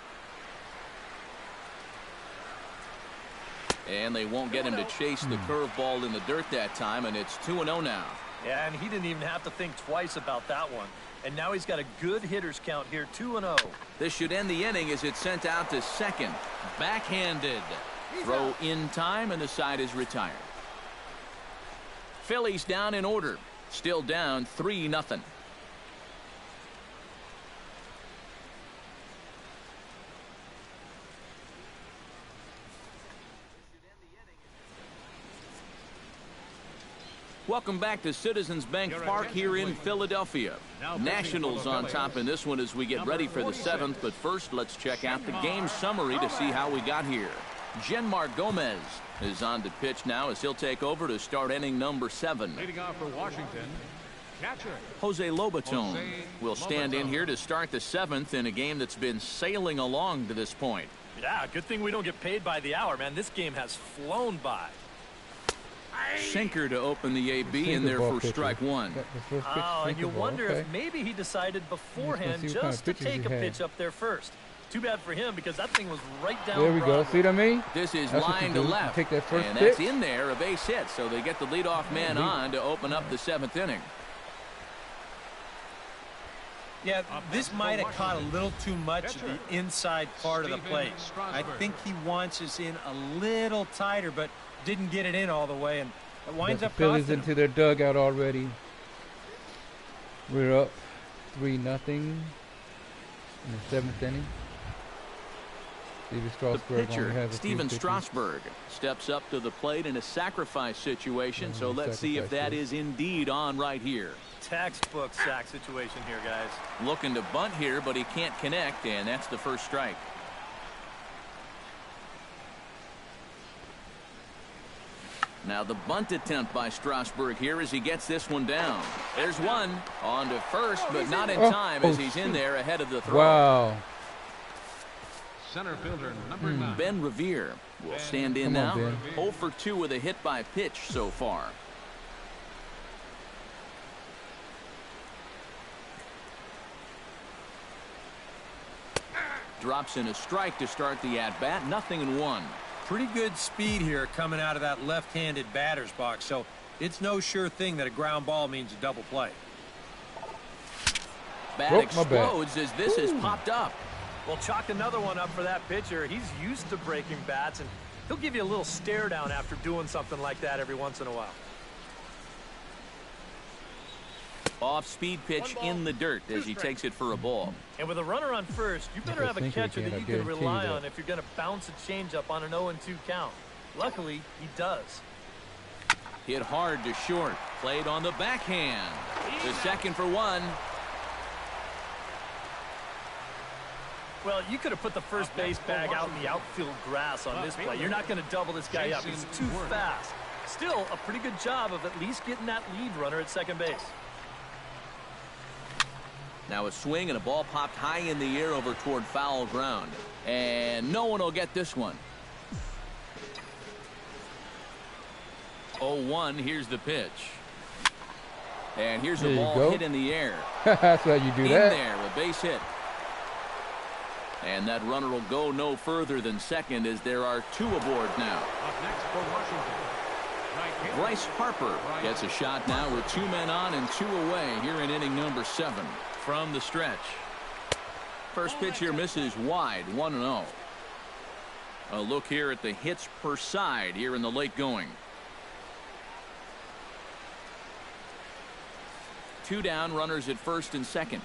S1: And they won't get him to chase the curveball in the dirt that time, and it's 2-0 now.
S5: Yeah, and he didn't even have to think twice about that one. And now he's got a good hitters count here, 2-0.
S1: This should end the inning as it's sent out to second. Backhanded. Throw in time, and the side is retired. Phillies down in order. Still down 3-0. Welcome back to Citizens Bank Park here in Philadelphia. Nationals on top in this one as we get ready for the 7th. But first, let's check out the game summary to see how we got here. Genmar Gomez is on to pitch now as he'll take over to start inning number 7.
S4: Leading off for Washington, catcher
S1: Jose Lobaton will stand in here to start the 7th in a game that's been sailing along to this point.
S5: Yeah, good thing we don't get paid by the hour, man. This game has flown by.
S1: Sinker to open the AB in there for strike one.
S5: Oh, and you wonder if maybe he decided beforehand just to take a pitch up there first. Too bad for him because that thing was right down.
S6: There we go. See what I mean?
S1: This is line to left.
S6: Take that first
S1: and
S6: pitch.
S1: That's in there, a base hit. So they get the leadoff man on to open up the 7th inning.
S7: Yeah, this might have caught a little too much of the inside part of the plate. I think he wants us in a little tighter, but didn't get it in all the way, and it winds up
S6: Phillies into their dugout already. We're up 3-0 in the 7th inning.
S1: The pitcher, Steven Strasburg, steps up to the plate in a sacrifice situation, so let's see if that is indeed on right here.
S5: Textbook sack situation here, guys.
S1: Looking to bunt here, but he can't connect, and that's the first strike. Now the bunt attempt by Strasburg here as he gets this one down. There's one on to first, but not in time as he's in there ahead of the throw.
S6: Wow.
S4: Center fielder number 9.
S1: Ben Revere will stand in now. 0 for 2 with a hit by pitch so far. Drops in a strike to start the at-bat. 0-1.
S7: Pretty good speed here coming out of that left-handed batter's box, so it's no sure thing that a ground ball means a double play.
S1: Bat explodes as this is popped up.
S5: Well, chalk another one up for that pitcher. He's used to breaking bats, and he'll give you a little stare down after doing something like that every once in a while.
S1: Off-speed pitch in the dirt as he takes it for a ball.
S5: And with a runner on first, you better have a catcher that you can rely on if you're going to bounce a changeup on an 0-2 count. Luckily, he does.
S1: Hit hard to short. Played on the backhand. The second for one.
S5: Well, you could have put the first base bag out in the outfield grass on this play. You're not going to double this guy up. He's too fast. Still, a pretty good job of at least getting that lead runner at second base.
S1: Now a swing and a ball popped high in the air over toward foul ground. And no one will get this one. 0-1, here's the pitch. And here's a ball hit in the air.
S6: That's how you do that.
S1: In there, a base hit. And that runner will go no further than second as there are 2 aboard now.
S4: Up next for Washington,
S1: Bryce Harper gets a shot now with 2 men on and 2 away here in inning number 7 from the stretch. First pitch here misses wide, 1-0. A look here at the hits per side here in the late going. 2 down, runners at first and second.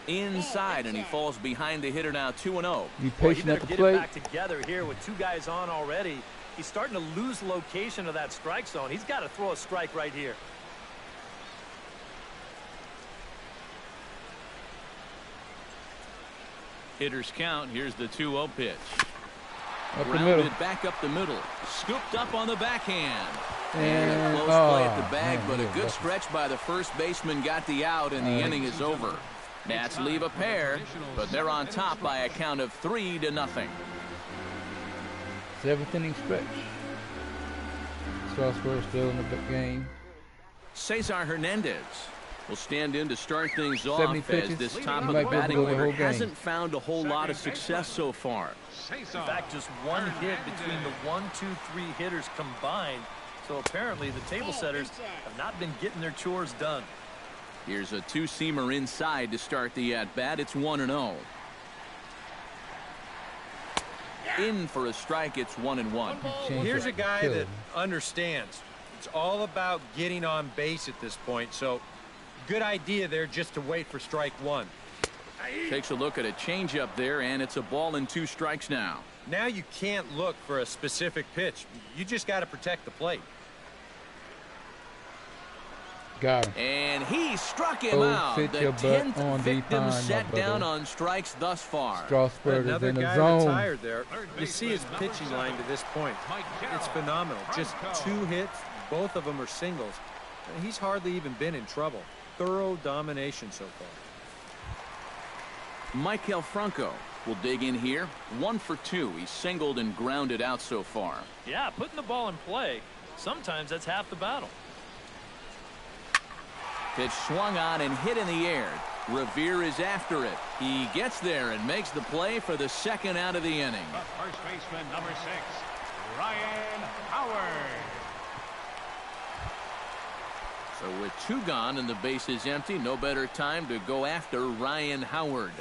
S1: Inside, and he falls behind the hitter now, 2-0.
S6: Be patient at the
S5: get
S6: plate.
S5: It back together here with 2 guys on already. He's starting to lose location of that strike zone. He's got to throw a strike right here.
S1: Hitters count. Here's the 2-0 pitch.
S6: Up the middle.
S1: Back up the middle. Scooped up on the backhand.
S6: And
S1: close play at the bag, but a good stretch by the first baseman got the out, and the inning is over. Nats leave a pair, but they're on top by a count of 3-0.
S6: 7th inning stretch. Strasburg still in the game.
S1: Cesar Hernandez will stand in to start things off as this top of the
S6: might be able to
S1: batting
S6: go the
S1: order
S6: whole game.
S1: hasn't found a whole lot of success so far.
S5: In fact, just 1 hit between the 1, 2, 3 hitters combined. So apparently the table setters have not been getting their chores done.
S1: Here's a 2-seamer inside to start the at-bat. It's 1-0. In for a strike. It's 1-1.
S7: Here's a guy that understands. It's all about getting on base at this point. So good idea there just to wait for strike 1.
S1: Takes a look at a changeup there, and it's a ball and 2 strikes now.
S7: Now you can't look for a specific pitch. You just got to protect the plate.
S6: Got him.
S1: And he struck him out. The 10th victim set down on strikes thus far.
S6: Strasburg is
S7: Another
S6: in the
S7: guy
S6: zone.
S7: retired there. You see his pitching line to this point. It's phenomenal. Just 2 hits. Both of them are singles. He's hardly even been in trouble. Thorough domination so far.
S1: Maikel Franco will dig in here. 1 for 2. He's singled and grounded out so far.
S5: Yeah, putting the ball in play, sometimes that's half the battle.
S1: Pitch swung on and hit in the air. Revere is after it. He gets there and makes the play for the 2nd out of the inning.
S4: first baseman, number 6, Ryan Howard.
S1: So with 2 gone and the base is empty, no better time to go after Ryan Howard.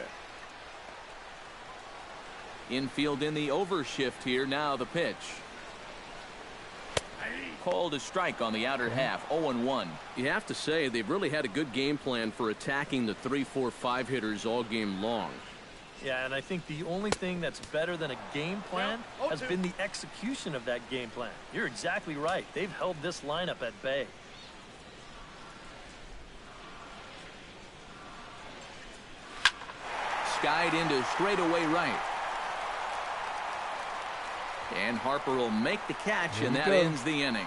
S1: Infield in the overshift here. Now the pitch. Called a strike on the outer half. 0-1. You have to say they've really had a good game plan for attacking the 3, 4, 5 hitters all game long.
S5: Yeah, and I think the only thing that's better than a game plan has been the execution of that game plan. You're exactly right. They've held this lineup at bay.
S1: Skied into straightaway right. And Harper will make the catch, and that ends the inning.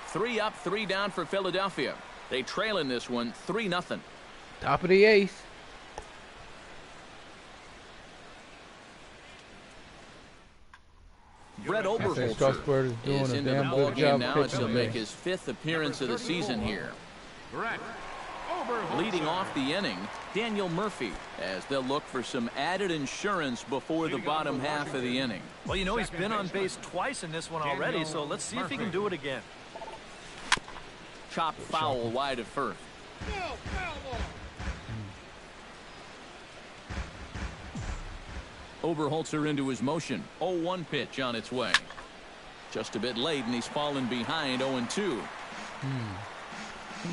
S1: 3 up, 3 down for Philadelphia. They trail in this one 3-0.
S6: Top of the 8th.
S1: Brett Oberholzer is into the ball game now as he'll make his 5th appearance of the season here.
S4: Brett
S1: Leading off the inning, Daniel Murphy, as they'll look for some added insurance before the bottom half of the inning.
S5: Well, you know, he's been on base twice in this one already, so let's see if he can do it again.
S1: Chopped foul wide of first. Oberholzer into his motion. 0-1 pitch on its way. Just a bit late, and he's fallen behind 0-2.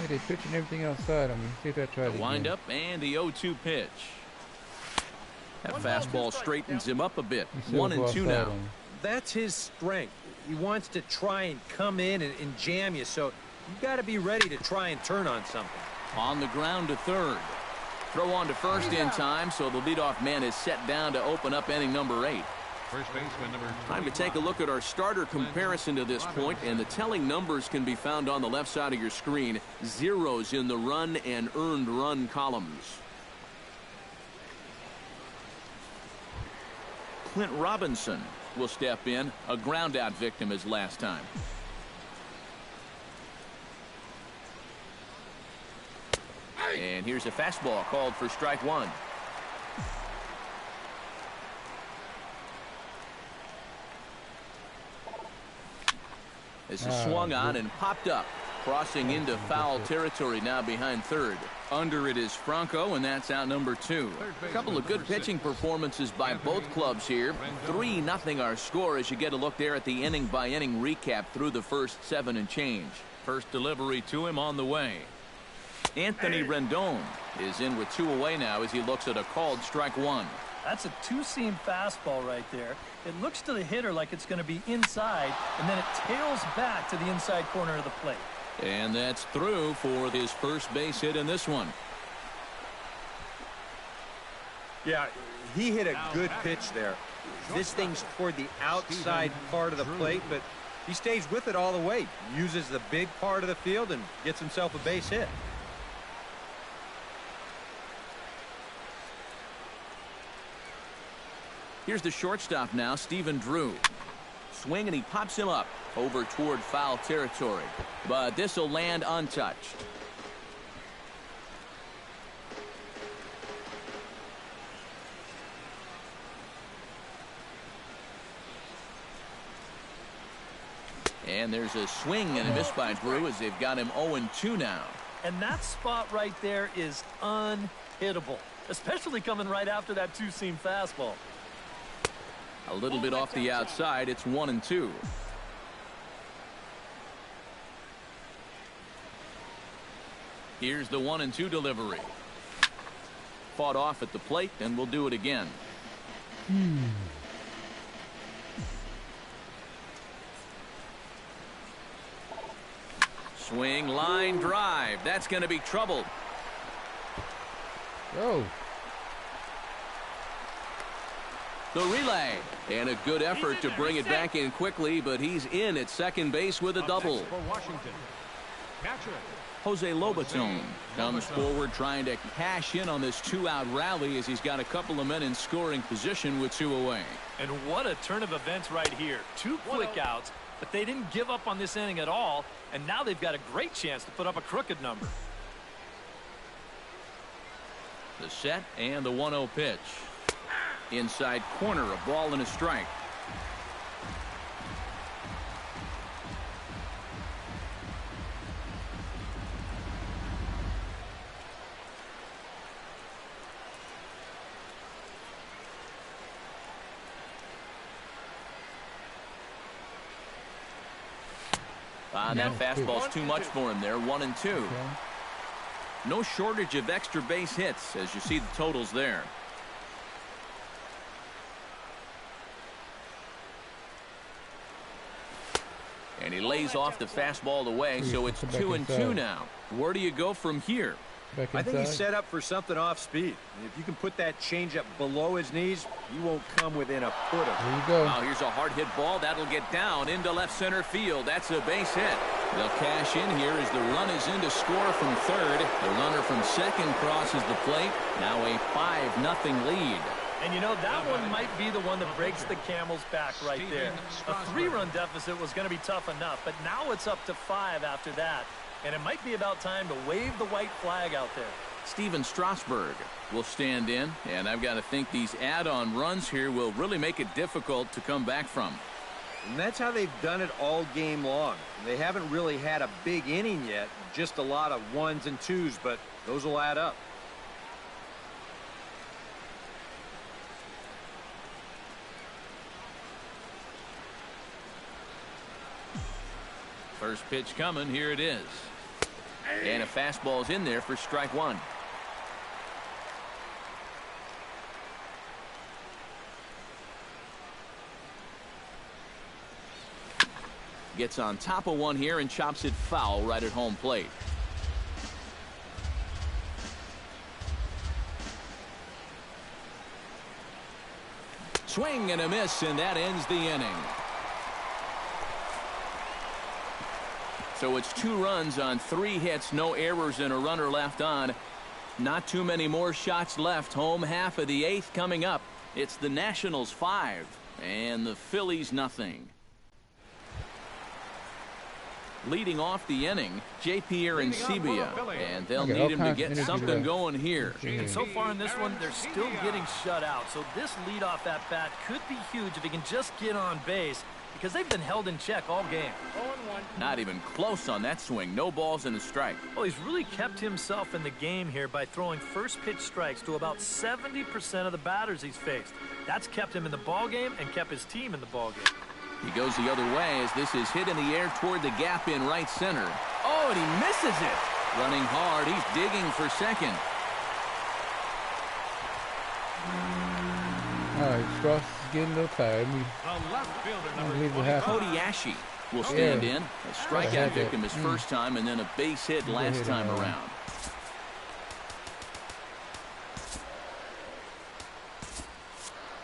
S6: They're pitching everything outside on me. See if I try to
S1: wind up and the 0-2 pitch. That fastball straightens him up a bit. 1-2 now.
S7: That's his strength. He wants to try and come in and jam you, so you've got to be ready to try and turn on something.
S1: On the ground to third. Throw on to first in time, so the leadoff man is set down to open up inning number 8.
S4: First baseman number 21.
S1: Time to take a look at our starter comparison to this point, and the telling numbers can be found on the left side of your screen. Zeros in the run and earned run columns. Clint Robinson will step in, a ground out victim as last time. And here's a fastball called for strike one. This is swung on and popped up. Crossing into foul territory now behind third. Under it is Franco, and that's out number 2. A couple of good pitching performances by both clubs here. 3-0 our score as you get a look there at the inning-by-inning recap through the first 7 and change. First delivery to him on the way. Anthony Rendon is in with 2 away now as he looks at a called strike one.
S5: That's a two-seam fastball right there. It looks to the hitter like it's going to be inside, and then it tails back to the inside corner of the plate.
S1: And that's through for his first base hit in this one.
S7: Yeah, he hit a good pitch there. This thing's toward the outside part of the plate, but he stays with it all the way. Uses the big part of the field and gets himself a base hit.
S1: Here's the shortstop now, Stephen Drew. Swing, and he pops him up over toward foul territory. But this will land untouched. And there's a swing and a miss by Drew as they've got him 0-2 now.
S5: And that spot right there is unhittable, especially coming right after that two-seam fastball.
S1: A little bit off the outside. It's 1-2. Here's the 1-2 delivery. Fought off at the plate, and we'll do it again. Swing, line drive. That's going to be trouble.
S6: Oh.
S1: The relay, and a good effort to bring it back in quickly, but he's in at second base with a double. Jose Lobaton comes forward trying to cash in on this 2-out rally as he's got a couple of men in scoring position with 2 away.
S5: And what a turn of events right here. 2 quick outs, but they didn't give up on this inning at all, and now they've got a great chance to put up a crooked number.
S1: The set and the 1-0 pitch. Inside corner, a ball and a strike. That fastball's too much for him there. 1-2.
S6: Okay.
S1: No shortage of extra base hits as you see the totals there. And he lays off the fastball away, so it's 2-2 now. Where do you go from here?
S7: I think he's set up for something off speed. If you can put that changeup below his knees, he won't come within a foot of it.
S6: There you go.
S1: Now here's a hard hit ball that'll get down into left center field. That's a base hit. They'll cash in here as the run is in to score from third. The runner from second crosses the plate. Now a 5-0 lead.
S5: And you know, that one might be the one that breaks the Camels' back right there. A 3-run deficit was going to be tough enough, but now it's up to 5 after that. And it might be about time to wave the white flag out there.
S1: Steven Strasburg will stand in, and I've got to think these add-on runs here will really make it difficult to come back from.
S7: And that's how they've done it all game long. They haven't really had a big inning yet, just a lot of 1s and 2s, but those will add up.
S1: First pitch coming. Here it is. And a fastball's in there for strike one. Gets on top of one here and chops it foul right at home plate. Swing and a miss, and that ends the inning. So it's 2 runs on 3 hits, no errors, and a runner left on. Not too many more shots left. Home half of the 8th coming up. It's the Nationals 5 and the Phillies nothing. Leading off the inning, J.P. Arancibia, and they'll need him to get something going here.
S5: And so far in this one, they're still getting shut out. So this leadoff at bat could be huge if he can just get on base, because they've been held in check all game.
S1: Not even close on that swing. No balls and a strike.
S5: Well, he's really kept himself in the game here by throwing first pitch strikes to about 70% of the batters he's faced. That's kept him in the ball game and kept his team in the ball game.
S1: He goes the other way as this is hit in the air toward the gap in right center. Oh, and he misses it. Running hard. He's digging for second.
S6: All right, Strauss is getting a little tired.
S1: Cody Ashe will stand in. A strikeout victim his first time, and then a base hit last time around.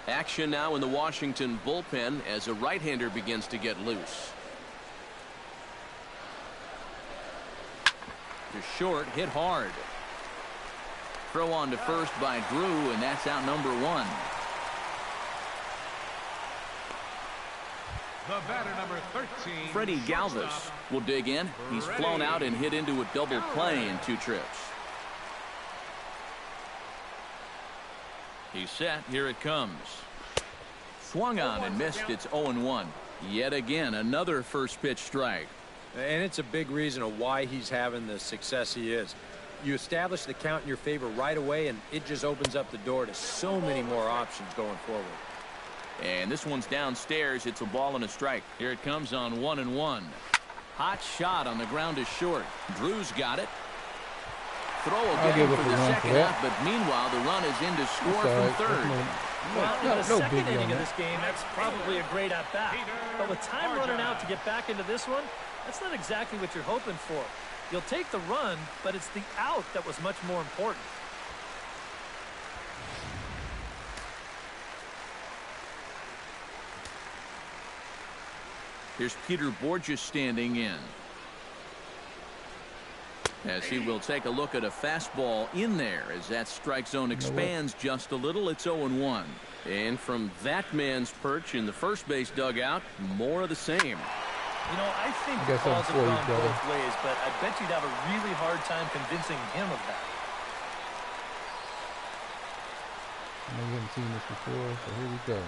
S1: Action now in the Washington bullpen as a right-hander begins to get loose. To short, hit hard. Throw on to first by Drew, and that's out number one.
S4: The batter, number 13.
S1: Freddie Galvis will dig in. He's flown out and hit into a double play in 2 trips. He's set. Here it comes. Swung on and missed. It's 0-1. Yet again, another first pitch strike.
S3: And it's a big reason of why he's having the success he is. You establish the count in your favor right away, and it just opens up the door to so many more options going forward.
S1: And this one's downstairs. It's a ball and a strike. Here it comes on 1-1. Hot shot on the ground is short. Drew's got it. Throw again for the second out, but meanwhile the run is in to score from third.
S5: Well, in the second inning of this game, that's probably a great at-bat. But with time running out to get back into this one, that's not exactly what you're hoping for. You'll take the run, but it's the out that was much more important.
S1: Here's Peter Borges standing in, as he will take a look at a fastball in there as that strike zone expands just a little. It's 0-1. And from that man's perch in the first base dugout, more of the same.
S5: You know, I think the calls have gone both ways, but I bet you'd have a really hard time convincing him of that.
S6: We haven't seen this before, so here we go.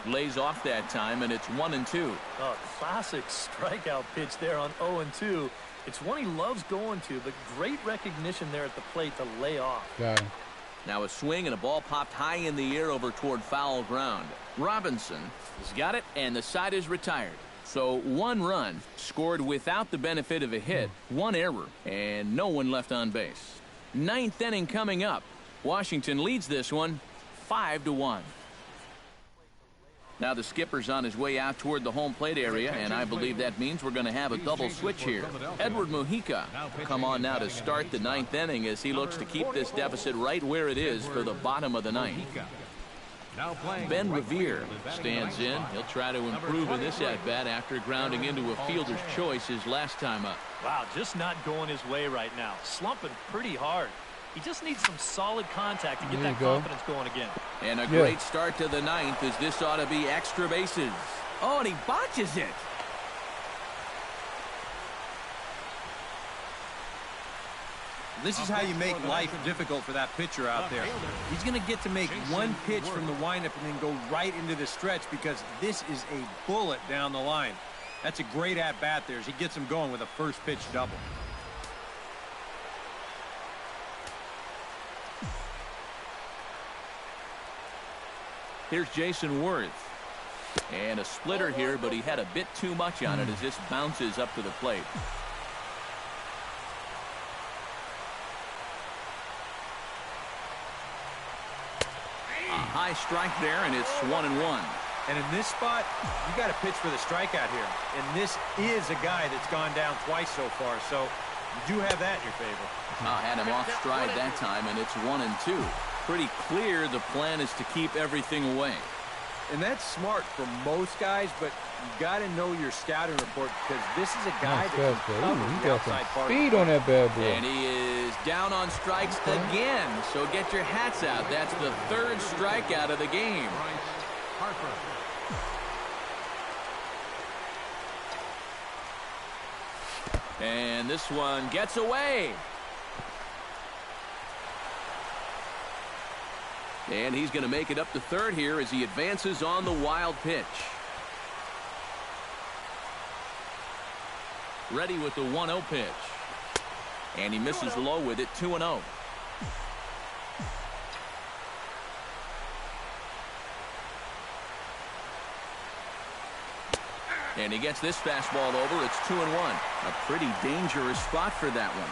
S1: Lays off that time, and it's 1-2.
S5: Oh, classic strikeout pitch there on 0-2. It's one he loves going to, but great recognition there at the plate to lay off.
S6: Got him.
S1: Now a swing and a ball popped high in the air over toward foul ground. Robinson has got it, and the side is retired. So 1 run scored without the benefit of a hit, 1 error, and no one left on base. 9th inning coming up. Washington leads this one 5-1. Now the skipper's on his way out toward the home plate area, and I believe that means we're going to have a double switch here. Edward Mujica will come on now to start the 9th inning as he looks to keep this deficit right where it is for the bottom of the 9th. Ben Revere stands in. He'll try to improve in this at-bat after grounding into a fielder's choice his last time up.
S5: Wow, just not going his way right now. Slumping pretty hard. He just needs some solid contact to get that confidence going again.
S1: And a great start to the 9th as this ought to be extra bases. Oh, and he botches it.
S7: This is how you make life difficult for that pitcher out there. He's going to get to make one pitch from the windup and then go right into the stretch because this is a bullet down the line. That's a great at-bat there as he gets him going with a first pitch double.
S1: Here's Jason Worth. And a splitter here, but he had a bit too much on it as this bounces up to the plate. A high strike there, and it's 1-1.
S7: And in this spot, you got to pitch for the strikeout here. And this is a guy that's gone down twice so far, so you do have that in your favor.
S1: Had him off stride that time, and it's 1-2. Pretty clear the plan is to keep everything away.
S3: And that's smart for most guys, but you got to know your scouting report because this is a guy that can cover the outside part.
S6: Speed on that bad boy.
S1: And he is down on strikes again. So get your hats out. That's the 3rd strikeout of the game. And this one gets away. And he's going to make it up to third here as he advances on the wild pitch. Ready with the 1-0 pitch. And he misses low with it, 2-0. And he gets this fastball over. It's 2-1. A pretty dangerous spot for that one.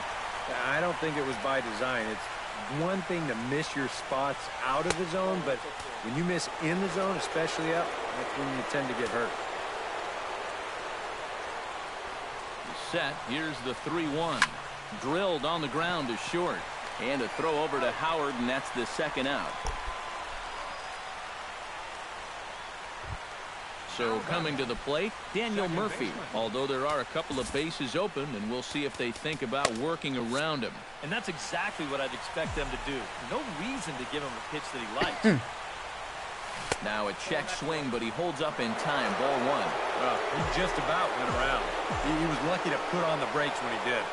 S3: I don't think it was by design. It's one thing to miss your spots out of the zone, but when you miss in the zone, especially up, that's when you tend to get hurt.
S1: Set. Here's the 3-1. Drilled on the ground to short. And a throw over to Howard, and that's the second out. So coming to the plate, Daniel Murphy. Although there are a couple of bases open, and we'll see if they think about working around him.
S5: And that's exactly what I'd expect them to do. No reason to give him a pitch that he likes.
S1: Now a check swing, but he holds up in time. Ball one.
S3: He just about went around. He was lucky to put on the brakes when he did.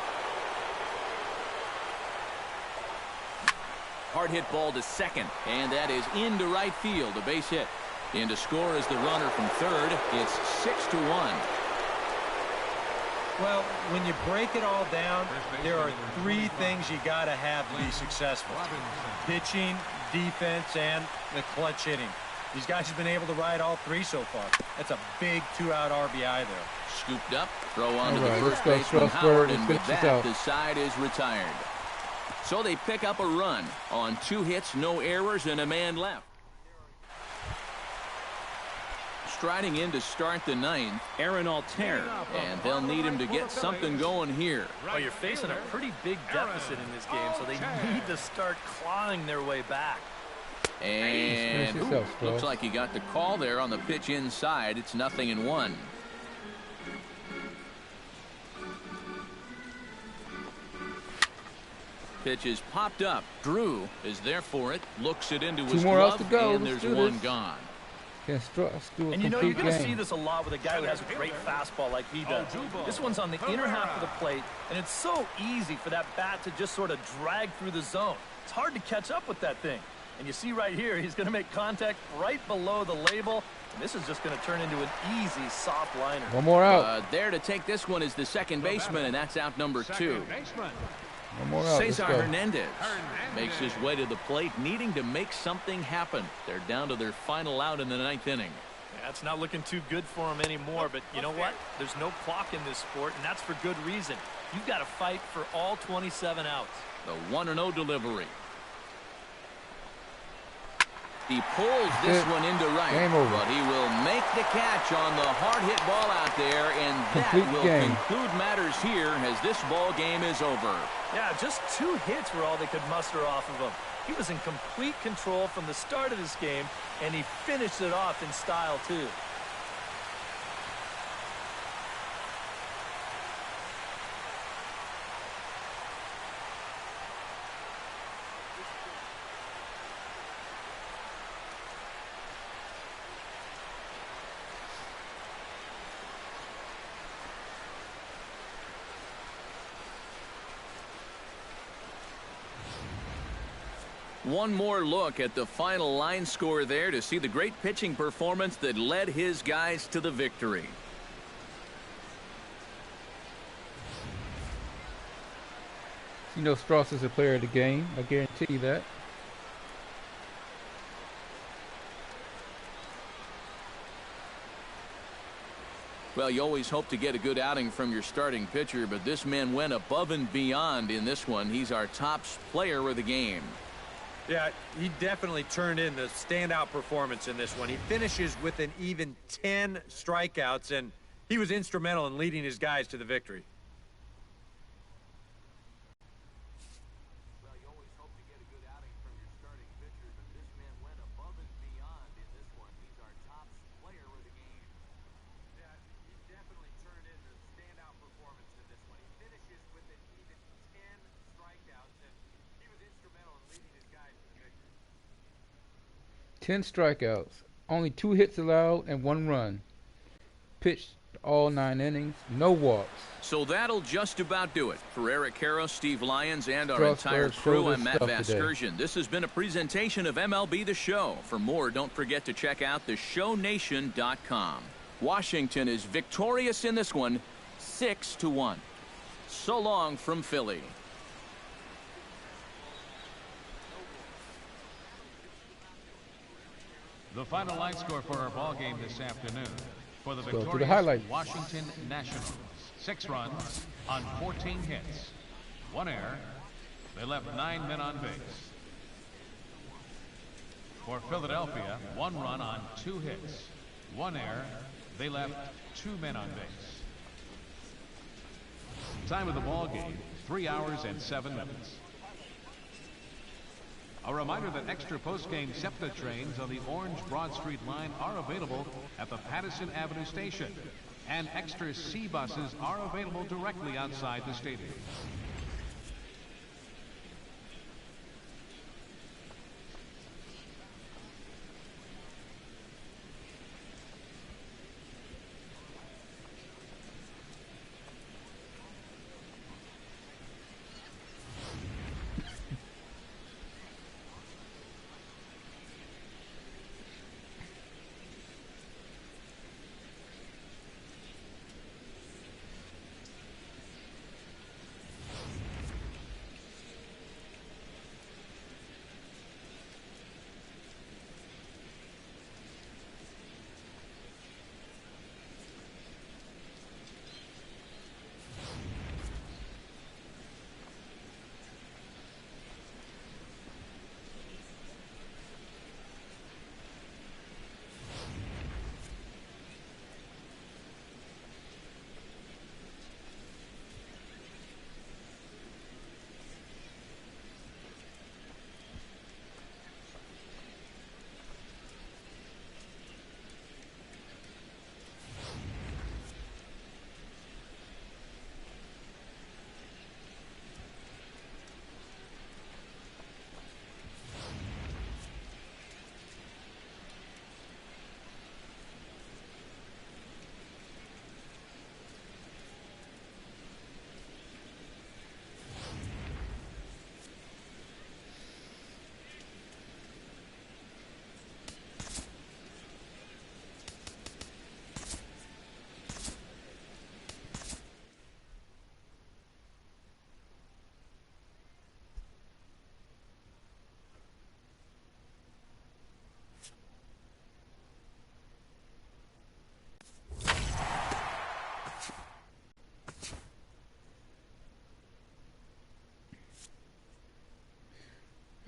S1: Hard hit ball to second, and that is into right field. A base hit. In to score is the runner from third. It's 6-1.
S7: Well, when you break it all down, there are three things you got to have to be successful: pitching, defense, and the clutch hitting. These guys have been able to ride all three so far. That's a big 2-out RBI there.
S1: Scooped up, throw on to the first baseman Howard, and with that, the side is retired. So they pick up a run on 2 hits, no errors, and a man left. Striding in to start the 9th, Aaron Altair, and they'll need him to get something going here.
S5: Well, you're facing a pretty big deficit in this game, so they need to start clawing their way back.
S1: And looks like he got the call there on the pitch inside. It's 0-1. Pitch is popped up. Drew is there for it. Looks it into his glove, and there's one gone.
S5: And you know, you're going to see this a lot with a guy who has a great fastball like he does. This one's on the inner half of the plate, and it's so easy for that bat to just sort of drag through the zone. It's hard to catch up with that thing. And you see right here, he's going to make contact right below the label. And this is just going to turn into an easy, soft liner.
S6: One more out.
S1: There to take this one is the second baseman, and that's out number 2.
S6: One more out.
S1: Cesar Hernandez makes his way to the plate, needing to make something happen. They're down to their final out in the 9th inning.
S5: Yeah, it's not looking too good for him anymore, but you know what? There's no clock in this sport, and that's for good reason. You've got to fight for all 27 outs.
S1: The 1-0 delivery. He pulls this one into right, but he will make the catch on the hard hit ball out there, and that will conclude matters here as this ball game is over.
S5: Yeah, just 2 hits were all they could muster off of him. He was in complete control from the start of this game, and he finished it off in style, too.
S1: One more look at the final line score there to see the great pitching performance that led his guys to the victory.
S6: You know Strauss is a player of the game. I guarantee you that.
S1: Well, you always hope to get a good outing from your starting pitcher, but this man went above and beyond in this one. He's our top player of the game.
S7: Yeah, he definitely turned in the standout performance in this one. He finishes with an even 10 strikeouts, and he was instrumental in leading his guys to the victory.
S1: Well, you always hope to get a good outing from your starting pitcher, but this man went above and beyond in this one. He's our top player of the game.
S7: Yeah, he definitely turned in the standout performance in this one. He finishes with an even 10 strikeouts, and he was instrumental in leading his guys to the victory.
S6: 10 strikeouts, only 2 hits allowed, and 1 run. Pitched all 9 innings, no walks.
S1: So that'll just about do it. For Eric Karros, Steve Lyons, and our
S6: Strasburg
S1: entire crew, I'm Matt
S6: showed his stuff
S1: Vasgersian. This has been a presentation of MLB The Show. For more, don't forget to check out theshownation.com. Washington is victorious in this one, 6-1. So long from Philly.
S4: The final line score for our ball game this afternoon. For the
S6: Go through the
S4: victorious
S6: highlights.
S4: Washington Nationals, 6 runs on 14 hits, 1 error. They left 9 men on base. For Philadelphia, 1 run on 2 hits, 1 error. They left 2 men on base. Time of the ball game, 3 hours and 7 minutes. A reminder that extra post-game SEPTA trains on the Orange Broad Street line are available at the Patterson Avenue station, and extra C buses are available directly outside the stadium.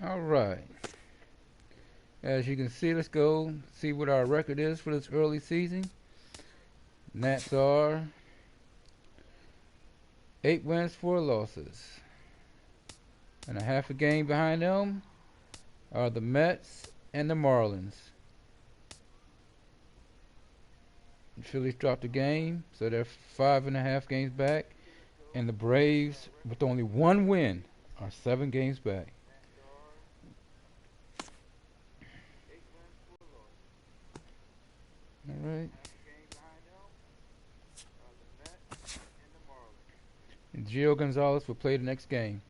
S6: All right. As you can see, let's go see what our record is for this early season. Nats are 8 wins, 4 losses. And a half a game behind them are the Mets and the Marlins. The Phillies dropped a game, so they're 5.5 games back. And the Braves, with only 1 win, are 7 games back. All right. And Gio Gonzalez will play the next game.